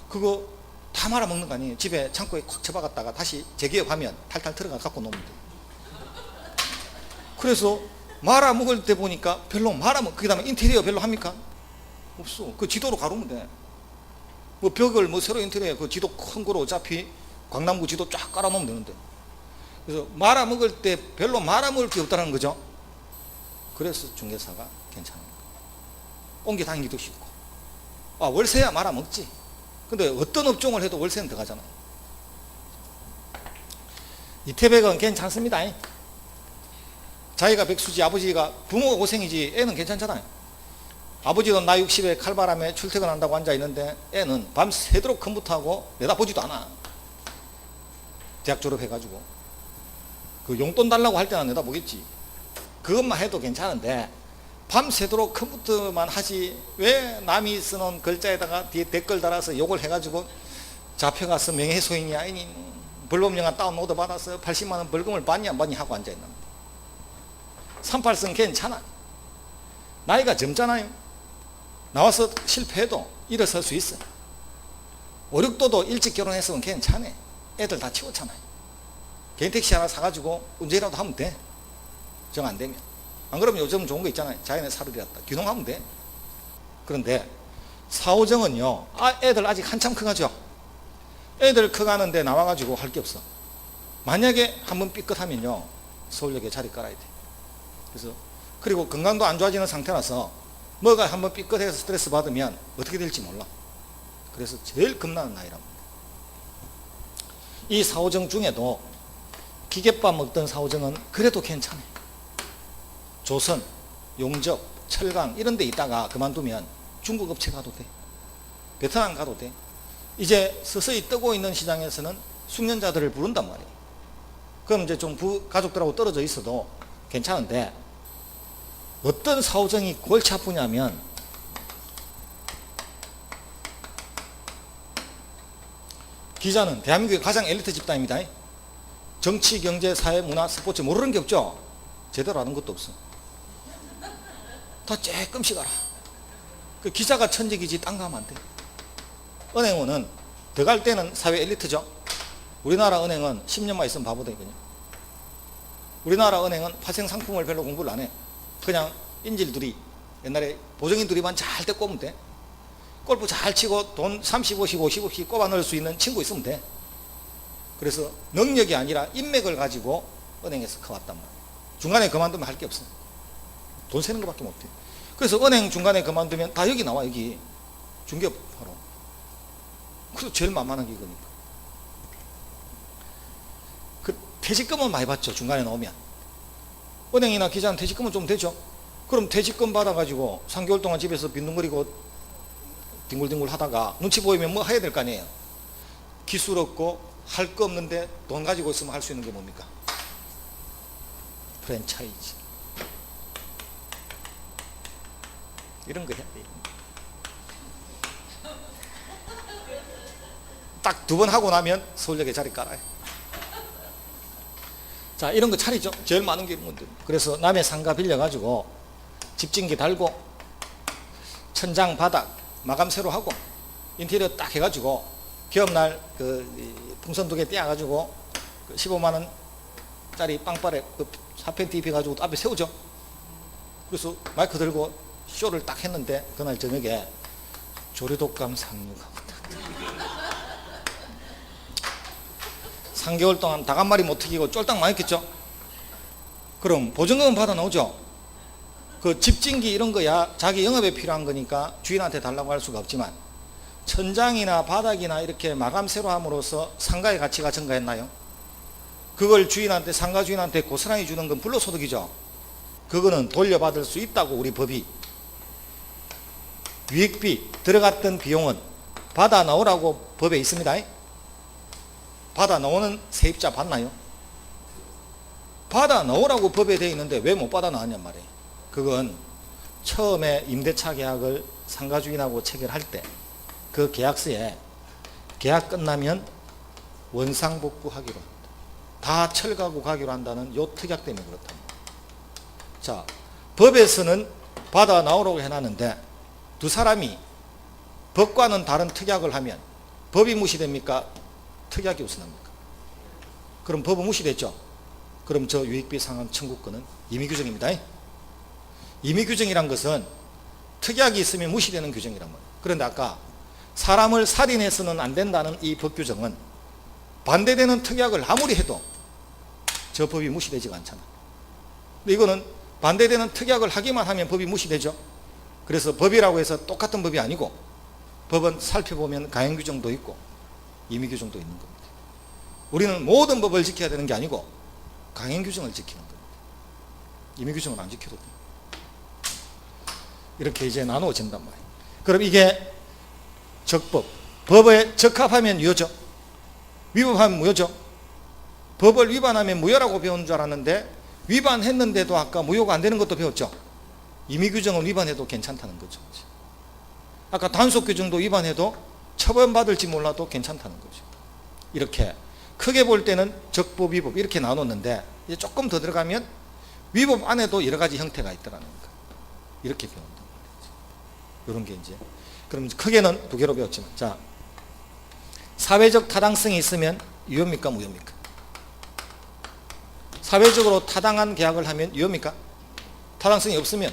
그거 다 말아먹는 거 아니에요? 집에 창고에 콱 처박았다가 다시 재기업하면 탈탈 들어가 갖고 놓으면 돼요. 그래서 말아먹을 때 보니까 별로 그 다음에 인테리어 별로 합니까? 없어. 그 지도로 가르면 돼. 뭐 벽을 뭐 새로 인테리어, 그 지도 큰 거로 어차피 광남구 지도 쫙 깔아놓으면 되는데. 그래서 말아먹을 때 별로 말아먹을 게 없다는 거죠. 그래서 중개사가 괜찮은 거예요. 옮겨 다니기도 쉽고. 월세야 말아먹지. 근데 어떤 업종을 해도 월세는 들어가잖아요. 이태백은 괜찮습니다. 자기가 백수지, 아버지가, 부모가 고생이지 애는 괜찮잖아요. 아버지도 나 60에 칼바람에 출퇴근한다고 앉아있는데 애는 밤새도록 컴퓨터하고 내다보지도 않아. 대학 졸업해가지고 그 용돈 달라고 할 때는 내다보겠지. 그것만 해도 괜찮은데 밤새도록 컴퓨터만 하지, 왜 남이 쓰는 글자에다가 뒤에 댓글 달아서 욕을 해가지고 잡혀가서 명예훼손이냐, 아니 불법영화 다운로드 받아서 80만원 벌금을 받냐 안 받냐 하고 앉아있는 거야. 38선 괜찮아. 나이가 젊잖아요. 나와서 실패해도 일어설 수 있어. 5, 6도도 일찍 결혼했으면 괜찮아. 애들 다 치웠잖아요. 개인 택시 하나 사가지고 운전이라도 하면 돼. 정 안 되면. 안 그러면 요즘 좋은 거 있잖아요. 자연의 사르리였다. 귀농하면 돼. 그런데 사오정은요, 애들 아직 한참 커가죠. 애들 커가는데 나와가지고 할 게 없어. 만약에 한번 삐끗하면요, 서울역에 자리 깔아야 돼. 그래서 그리고 건강도 안 좋아지는 상태라서 뭐가 한번 삐끗해서 스트레스 받으면 어떻게 될지 몰라. 그래서 제일 겁나는 나이랍니다. 이 사오정 중에도 기계밥 먹던 사오정은 그래도 괜찮아요. 조선, 용접, 철강 이런 데 있다가 그만두면 중국 업체 가도 돼. 베트남 가도 돼. 이제 서서히 뜨고 있는 시장에서는 숙련자들을 부른단 말이에요. 그럼 이제 좀 가족들하고 떨어져 있어도 괜찮은데, 어떤 사오정이 골치 아프냐면 기자는 대한민국의 가장 엘리트 집단입니다. 정치, 경제, 사회, 문화, 스포츠 모르는 게 없죠. 제대로 아는 것도 없어. 다 조금씩 알아. 그 기자가 천직이지 딴 거 하면 안 돼. 은행원은 들어갈 때는 사회 엘리트죠. 우리나라 은행은 10년만 있으면 바보 되거든요. 우리나라 은행은 파생 상품을 별로 공부를 안 해. 그냥 인질들이, 옛날에 보정인들이만 잘 때 꼽으면 돼. 골프 잘 치고 돈 30억씩 50억씩 꼽아 넣을 수 있는 친구 있으면 돼. 그래서 능력이 아니라 인맥을 가지고 은행에서 커왔단 말이야. 중간에 그만두면 할 게 없어. 돈 세는 것밖에 못해. 그래서 은행 중간에 그만두면 다 여기 나와. 여기 중개업 하러. 그래서 제일 만만한 게 이거니까. 그 퇴직금은 많이 받죠. 중간에 나오면. 은행이나 기자는 퇴직금은 좀 되죠. 그럼 퇴직금 받아가지고 3개월 동안 집에서 빈둥거리고 뒹굴뒹굴 하다가 눈치 보이면 뭐 해야 될 거 아니에요. 기술 없고 할 거 없는데 돈 가지고 있으면 할 수 있는 게 뭡니까? 프랜차이즈. 이런 거 해야 돼. 딱 2번 하고 나면 서울역에 자리 깔아요. 자, 이런 거 차리죠. 제일 많은 게 이런 건데. 그래서 남의 상가 빌려가지고 집진기 달고 천장 바닥 마감 새로 하고 인테리어 딱 해가지고 기업날 그 풍선 2개 떼어가지고 15만원짜리 빵빠레 그 사펜티 입혀가지고 앞에 세우죠. 그래서 마이크 들고 쇼를 딱 했는데 그날 저녁에 조류독감 상륙하고 3개월 동안 닭 한 마리 못 튀기고 쫄딱 망했겠죠. 그럼 보증금은 받아 나오죠. 그 집진기 이런 거야 자기 영업에 필요한 거니까 주인한테 달라고 할 수가 없지만, 천장이나 바닥이나 이렇게 마감 새로 함으로써 상가의 가치가 증가했나요? 그걸 주인한테, 상가 주인한테 고스란히 주는 건 불로소득이죠. 그거는 돌려받을 수 있다고 우리 법이. 유익비 들어갔던 비용은 받아 나오라고 법에 있습니다. 받아 나오는 세입자 받나요? 받아 나오라고 법에 되어 있는데 왜 못 받아 나왔냔 말이에요. 그건 처음에 임대차 계약을 상가 주인하고 체결할 때 그 계약서에 계약 끝나면 원상복구하기로 합니다. 다 철가고 가기로 한다는 요 특약 때문에 그렇답니다. 자, 법에서는 받아 나오라고 해놨는데 두 사람이 법과는 다른 특약을 하면 법이 무시됩니까? 특약이 우선합니까? 그럼 법은 무시됐죠? 그럼 저 유익비 상환 청구권은 임의규정입니다. 임의규정이란 것은 특약이 있으면 무시되는 규정이란 말이에요. 그런데 아까 사람을 살인해서는 안 된다는 이 법규정은 반대되는 특약을 아무리 해도 저 법이 무시되지가 않잖아. 근데 이거는 반대되는 특약을 하기만 하면 법이 무시되죠. 그래서 법이라고 해서 똑같은 법이 아니고 법은 살펴보면 가행규정도 있고 임의규정도 있는 겁니다. 우리는 모든 법을 지켜야 되는 게 아니고 강행규정을 지키는 겁니다. 임의규정을 안 지켜도 돼요. 이렇게 이제 나누어진단 말이에요. 그럼 이게 적법, 법에 적합하면 유효죠. 위법하면 무효죠. 법을 위반하면 무효라고 배운 줄 알았는데 위반했는데도 아까 무효가 안 되는 것도 배웠죠. 임의규정은 위반해도 괜찮다는 거죠. 아까 단속규정도 위반해도 처벌받을지 몰라도 괜찮다는 거죠. 이렇게 크게 볼 때는 적법, 위법 이렇게 나눴는데 이제 조금 더 들어가면 위법 안에도 여러 가지 형태가 있더라는 거. 이렇게 배운단 말이죠. 이런 게 이제 그럼 크게는 2개로 배웠지만, 자, 사회적 타당성이 있으면 유효입니까, 무효입니까? 사회적으로 타당한 계약을 하면 유효입니까? 타당성이 없으면,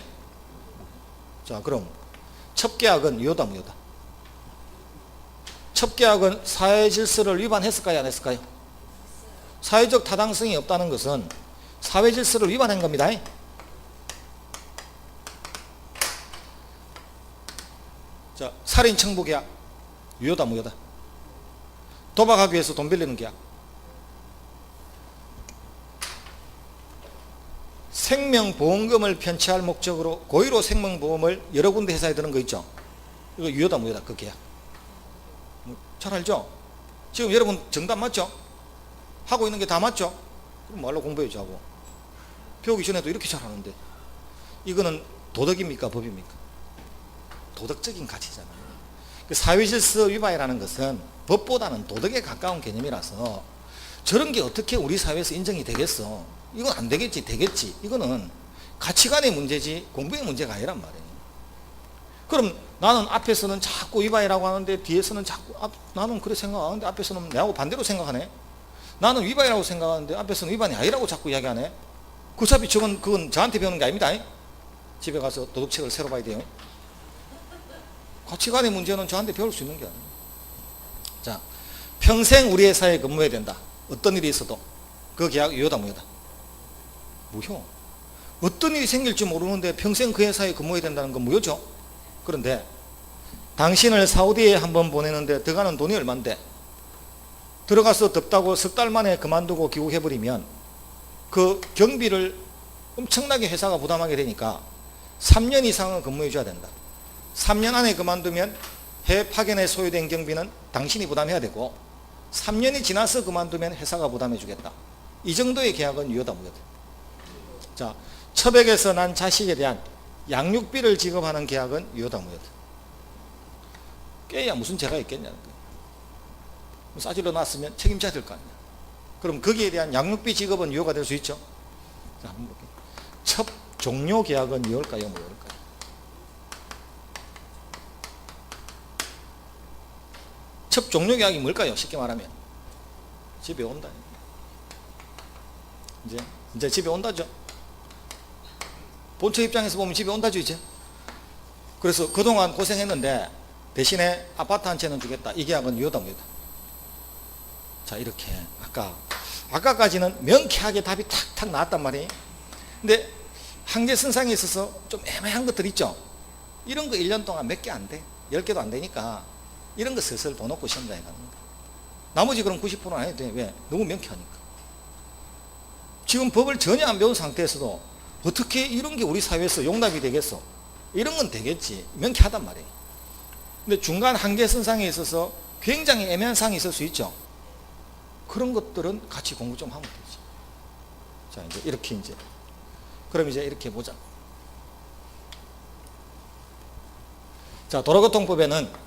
자, 그럼 첩계약은 유효다, 무효다? 첩계약은 사회 질서를 위반했을까요, 안 했을까요? 사회적 타당성이 없다는 것은 사회 질서를 위반한 겁니다. 자, 살인 청부 계약 유효다, 무효다? 도박하기 위해서 돈 빌리는 계약, 생명보험금을 편취할 목적으로 고의로 생명보험을 여러 군데 회사에 드는 거 있죠? 이거 유효다, 무효다? 그 계약 잘 알죠? 지금 여러분 정답 맞죠? 하고 있는 게 다 맞죠? 그럼 말로 공부해야지 하고. 배우기 전에도 이렇게 잘하는데 이거는 도덕입니까, 법입니까? 도덕적인 가치잖아요. 그 사회질서 위반이라는 것은 법보다는 도덕에 가까운 개념이라서 저런 게 어떻게 우리 사회에서 인정이 되겠어? 이건 안 되겠지, 되겠지. 이거는 가치관의 문제지 공부의 문제가 아니란 말이에요. 그럼 나는 앞에서는 자꾸 위반이라고 하는데 뒤에서는 자꾸 나는 그래 생각하는데 앞에서는 내하고 반대로 생각하네. 나는 위반이라고 생각하는데 앞에서는 위반이 아니라고 자꾸 이야기하네. 어차피 그건 저한테 배우는 게 아닙니다. 집에 가서 도덕책을 새로 봐야 돼요. 가치관의 문제는 저한테 배울 수 있는 게 아니에요. 자, 평생 우리 회사에 근무해야 된다. 어떤 일이 있어도 그 계약 유효다, 무효다? 무효. 어떤 일이 생길지 모르는데 평생 그 회사에 근무해야 된다는 건 무효죠. 그런데 당신을 사우디에 한번 보내는데 들어가는 돈이 얼만데 들어가서 덥다고 석 달 만에 그만두고 귀국해버리면 그 경비를 엄청나게 회사가 부담하게 되니까 3년 이상은 근무해 줘야 된다. 3년 안에 그만두면 해외 파견에 소요된 경비는 당신이 부담해야 되고 3년이 지나서 그만두면 회사가 부담해 주겠다. 이 정도의 계약은 유효다, 무효다? 자, 처백에서 난 자식에 대한 양육비를 지급하는 계약은 유효다, 무효다? 깨야 무슨 죄가 있겠냐는 거예요. 싸질러 놨으면 책임져야 될 거 아니야. 그럼 거기에 대한 양육비 지급은 유효가 될 수 있죠. 자, 한번 볼게요. 첩 종료 계약은 유효일까요, 무효일까요? 첩 종료 계약이 뭘까요? 쉽게 말하면 집에 온다. 이제 집에 온다죠. 본처 입장에서 보면 집에 온다죠, 이제. 그래서 그동안 고생했는데 대신에 아파트 한 채는 주겠다. 이 계약은 유효다, 무효다? 자, 이렇게 아까까지는 명쾌하게 답이 탁탁 나왔단 말이에요. 근데 한계선상에 있어서 좀 애매한 것들 있죠. 이런 거 1년 동안 몇 개 안 돼. 10개도 안 되니까 이런 거 슬슬 더 놓고 시험장에 가는 거야. 나머지 그럼 90%는 안 해도 돼. 왜? 너무 명쾌하니까. 지금 법을 전혀 안 배운 상태에서도 어떻게 이런 게 우리 사회에서 용납이 되겠어? 이런 건 되겠지. 명쾌하단 말이에요. 근데 중간 한계선상에 있어서 굉장히 애매한 상이 있을 수 있죠. 그런 것들은 같이 공부 좀 하면 되지. 자, 이제 이렇게 그럼 이제 이렇게 보자. 자, 도로교통법에는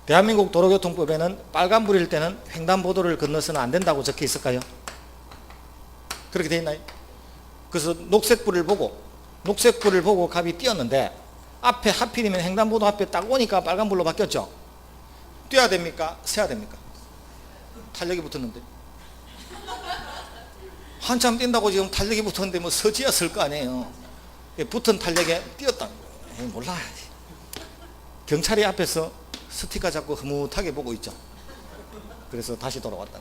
대한민국 도로교통법에는 빨간불일 때는 횡단보도를 건너서는 안 된다고 적혀 있을까요? 그렇게 돼 있나요? 그래서 녹색불을 보고 갑이 뛰었는데 앞에 하필이면 횡단보도 앞에 딱 오니까 빨간불로 바뀌었죠. 뛰어야 됩니까? 세야 됩니까? 탄력이 붙었는데 한참 뛴다고 지금 탄력이 붙었는데 뭐 서지야 설 거 아니에요. 붙은 탄력에 뛰었다. 몰라. 경찰이 앞에서 스티커 잡고 흐뭇하게 보고 있죠. 그래서 다시 돌아왔다.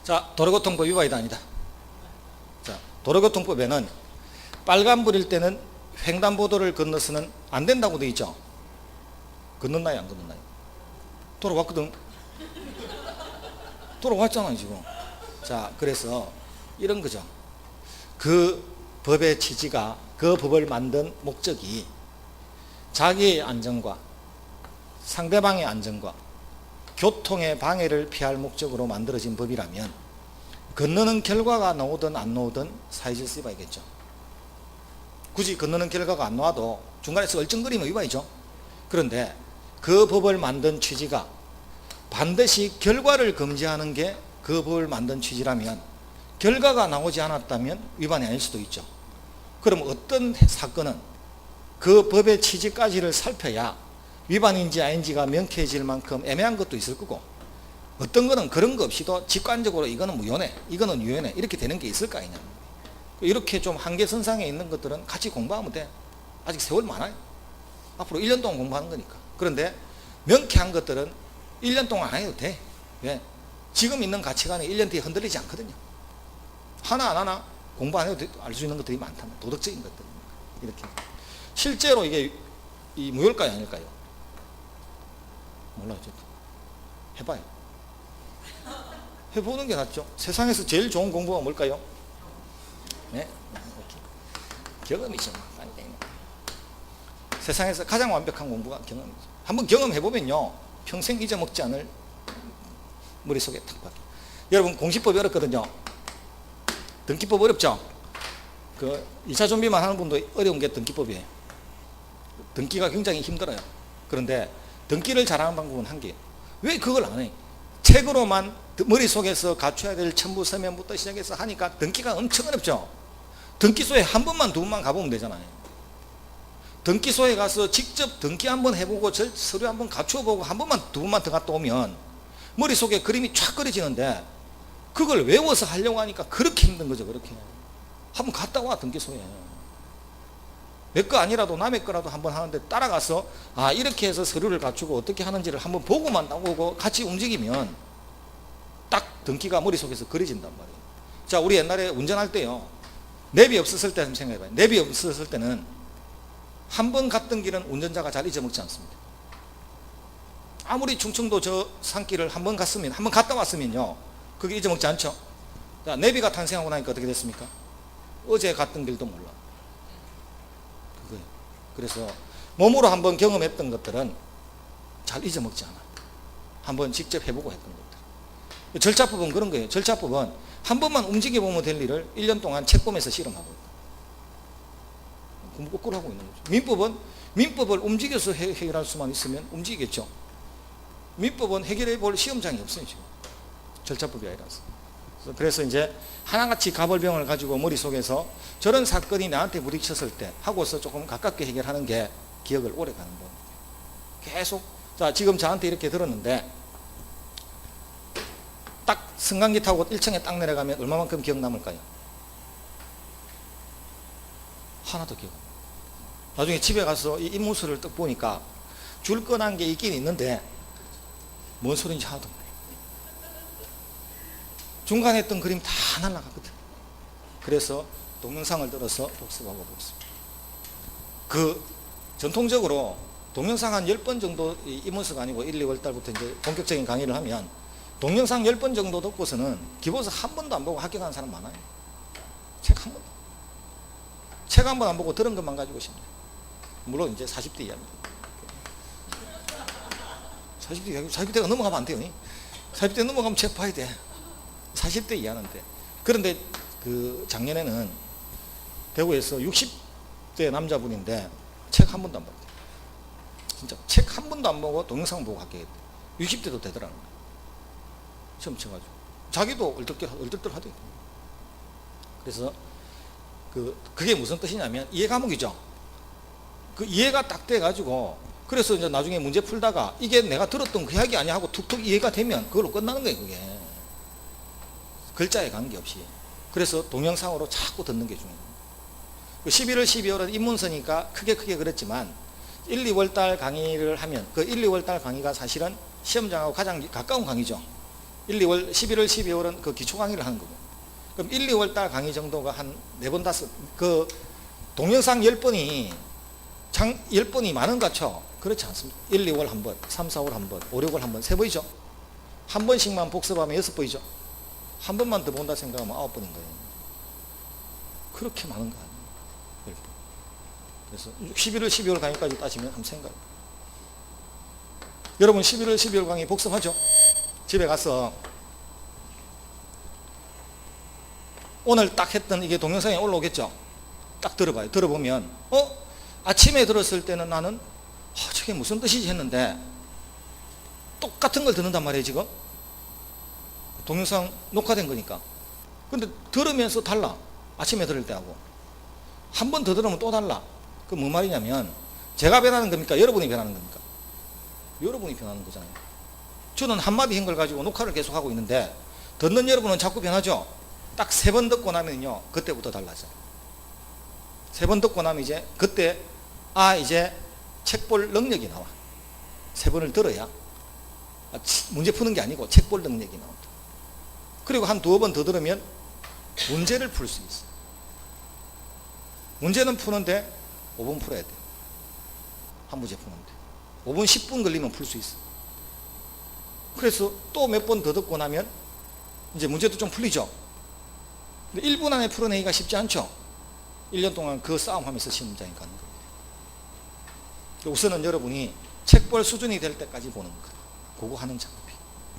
자, 도로교통법 위반이다, 아니다? 자, 도로교통법에는 빨간불일 때는 횡단보도를 건너서는 안 된다고 되어 있죠. 건넜나요, 안 건넜나요? 돌아왔거든. 돌아왔잖아요, 지금. 자, 그래서 이런 거죠. 그 법의 취지가, 그 법을 만든 목적이 자기의 안전과 상대방의 안전과 교통의 방해를 피할 목적으로 만들어진 법이라면 건너는 결과가 나오든 안 나오든 사회질서 위반이겠죠. 굳이 건너는 결과가 안 나와도 중간에서 얼쩡거리면 위반이죠. 그런데 그 법을 만든 취지가 반드시 결과를 금지하는 게 그 법을 만든 취지라면 결과가 나오지 않았다면 위반이 아닐 수도 있죠. 그럼 어떤 사건은 그 법의 취지까지를 살펴야 위반인지 아닌지가 명쾌해질 만큼 애매한 것도 있을 거고, 어떤 거는 그런 거 없이도 직관적으로 이거는 무효네, 이거는 유효네, 이렇게 되는 게 있을 거 아니냐. 이렇게 좀 한계선상에 있는 것들은 같이 공부하면 돼. 아직 세월 많아요. 앞으로 1년 동안 공부하는 거니까. 그런데 명쾌한 것들은 1년 동안 안 해도 돼. 왜? 지금 있는 가치관이 1년 뒤에 흔들리지 않거든요. 하나 안 하나 공부 안 해도 알 수 있는 것들이 많다면 도덕적인 것들 이렇게. 실제로 이게 이 무효일까요 아닐까요? 몰라요. 저도 해봐요. 해보는 게 낫죠. 세상에서 제일 좋은 공부가 뭘까요? 네? 경험이죠. 세상에서 가장 완벽한 공부가 경험이죠. 한번 경험해보면요 평생 잊어먹지 않을 머릿속에 탁 박혀. 여러분 공시법이 어렵거든요. 등기법 어렵죠? 그 2차 준비만 하는 분도 어려운 게 등기법이에요. 등기가 굉장히 힘들어요. 그런데 등기를 잘하는 방법은 한 개예요. 왜 그걸 안 해? 책으로만 머릿속에서 갖춰야 될 첨부 서면부터 시작해서 하니까 등기가 엄청 어렵죠? 등기소에 한 번만 두 번만 가보면 되잖아요. 등기소에 가서 직접 등기 한번 해보고 서류 한번 갖춰보고 한 번만 두 번만 더 갔다 오면 머릿속에 그림이 쫙 그려지는데 그걸 외워서 하려고 하니까 그렇게 힘든 거죠. 그렇게 한번 갔다 와. 등기소에 내 거 아니라도 남의 거라도 한번 하는데 따라가서 아 이렇게 해서 서류를 갖추고 어떻게 하는지를 한번 보고만 나오고 같이 움직이면 딱 등기가 머릿속에서 그려진단 말이에요. 자, 우리 옛날에 운전할 때요 내비 없었을 때 한번 생각해봐요. 내비 없었을 때는 한 번 갔던 길은 운전자가 잘 잊어먹지 않습니다. 아무리 충청도 저 산길을 한 번 갔으면, 한 번 갔다 왔으면요 그게 잊어먹지 않죠. 자, 내비가 탄생하고 나니까 어떻게 됐습니까? 어제 갔던 길도 몰라. 그거예요. 그래서 몸으로 한번 경험했던 것들은 잘 잊어먹지 않아. 한번 직접 해보고 했던 것들. 절차법은 그런 거예요. 절차법은 한 번만 움직여보면 될 일을 1년 동안 책 보면서 실험하고 있다. 공부 거꾸로 하고 있는 거죠. 민법을 움직여서 해결할 수만 있으면 움직이겠죠. 민법은 해결해 볼 시험장이 없어요. 지금 절차법이 아니라서. 그래서 이제 하나같이 가벌병을 가지고 머릿속에서 저런 사건이 나한테 부딪혔을 때 하고서 조금 가깝게 해결하는 게 기억을 오래 가는 거. 계속 자 지금 저한테 이렇게 들었는데 딱 승강기 타고 1층에 딱 내려가면 얼마만큼 기억 남을까요? 하나도 기억. 나중에 집에 가서 이 인문서를 딱 보니까 줄 꺼난 게 있긴 있는데 뭔 소리인지 하나도 몰라요. 중간에 했던 그림 다 날라갔거든. 그래서 동영상을 들어서 복습하고 복습. 그 전통적으로 동영상 한 10번 정도 인문서가 아니고 1, 2월 달부터 이제 본격적인 강의를 하면 동영상 10번 정도 듣고서는 기본서 한 번도 안 보고 합격하는 사람 많아요. 책 한 번도. 책 한 번 안 보고 들은 것만 가지고 싶네. 물론 이제 40대 이하입니다. 40대가 넘어가면 안 돼요. 40대 넘어가면 책 봐야 돼. 40대 이하는 돼. 그런데 그 작년에는 대구에서 60대 남자분인데 책 한 번도 안 봤대. 진짜 책 한 번도 안 보고 동영상 보고 합격했대. 60대도 되더라는 거예요. 시험 쳐가지고. 자기도 얼떨떨 하대. 그래서 그게 무슨 뜻이냐면 이해 과목이죠. 그 이해가 딱 돼가지고 그래서 이제 나중에 문제 풀다가 이게 내가 들었던 그 이야기 아니야 하고 툭툭 이해가 되면 그걸로 끝나는 거예요. 그게 글자에 관계없이. 그래서 동영상으로 자꾸 듣는 게 중요해요. 11월 12월은 입문서니까 크게 그랬지만 1, 2월 달 강의를 하면 그 1, 2월 달 강의가 사실은 시험장하고 가장 가까운 강의죠. 11월 12월은 그 기초 강의를 하는 거고. 그럼 1, 2월 달 강의 정도가 한 4번, 5, 그 동영상 10번이 10번이 많은가 쳐. 그렇지 않습니다. 1, 2월 한 번, 3, 4월 한 번, 5, 6월 한 번, 3번이죠. 한 번씩만 복습하면 6번이죠. 한 번만 더 본다 생각하면 9번인 거예요. 그렇게 많은 거 아니에요. 10번. 그래서 11월, 12월 강의까지 따지면 한번 생각해요. 여러분 11월, 12월 강의 복습하죠? 집에 가서 오늘 딱 했던 이게 동영상에 올라오겠죠? 딱 들어봐요. 들어보면 아침에 들었을 때는 나는 저게 무슨 뜻이지 했는데 똑같은 걸 듣는단 말이에요. 지금 동영상 녹화된 거니까. 근데 들으면서 달라. 아침에 들을 때하고 한 번 더 들으면 또 달라. 그 뭐 말이냐면 제가 변하는 겁니까? 여러분이 변하는 겁니까? 여러분이 변하는 거잖아요. 저는 한마디 한 걸 가지고 녹화를 계속하고 있는데 듣는 여러분은 자꾸 변하죠. 딱 3번 듣고 나면요 그때부터 달라져요. 3번 듣고 나면 이제 그때 이제 책 볼 능력이 나와. 3번을 들어야 문제 푸는 게 아니고 책볼 능력이 나온다. 그리고 한 2번 더 들으면 문제를 풀 수 있어. 문제는 푸는데 5번 풀어야 돼. 한 문제 푸는데 5분 10분 걸리면 풀 수 있어. 그래서 또 몇 번 더 듣고 나면 이제 문제도 좀 풀리죠. 근데 1분 안에 풀어내기가 쉽지 않죠. 1년 동안 그 싸움하면서 시험장에 가는 겁니다. 우선은 여러분이 책볼 수준이 될 때까지 보는 거, 그거 하는 작업이.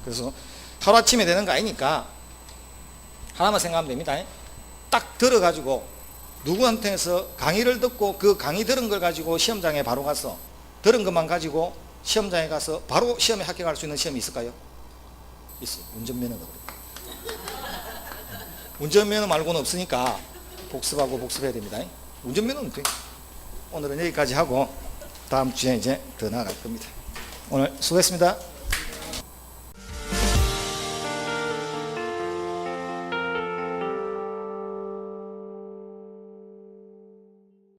그래서 하루아침에 되는 거 아니니까 하나만 생각하면 됩니다. 딱 들어가지고 누구한테서 강의를 듣고 그 강의 들은 걸 가지고 시험장에 바로 가서 들은 것만 가지고 시험장에 가서 바로 시험에 합격할 수 있는 시험이 있을까요? 있어요. 운전면허가 그래요. 운전면허 말고는 없으니까 복습하고 복습해야 됩니다. 운전면허는 돼. 오늘은 여기까지 하고 다음 주에 이제 더 나아갈 겁니다. 오늘 수고했습니다.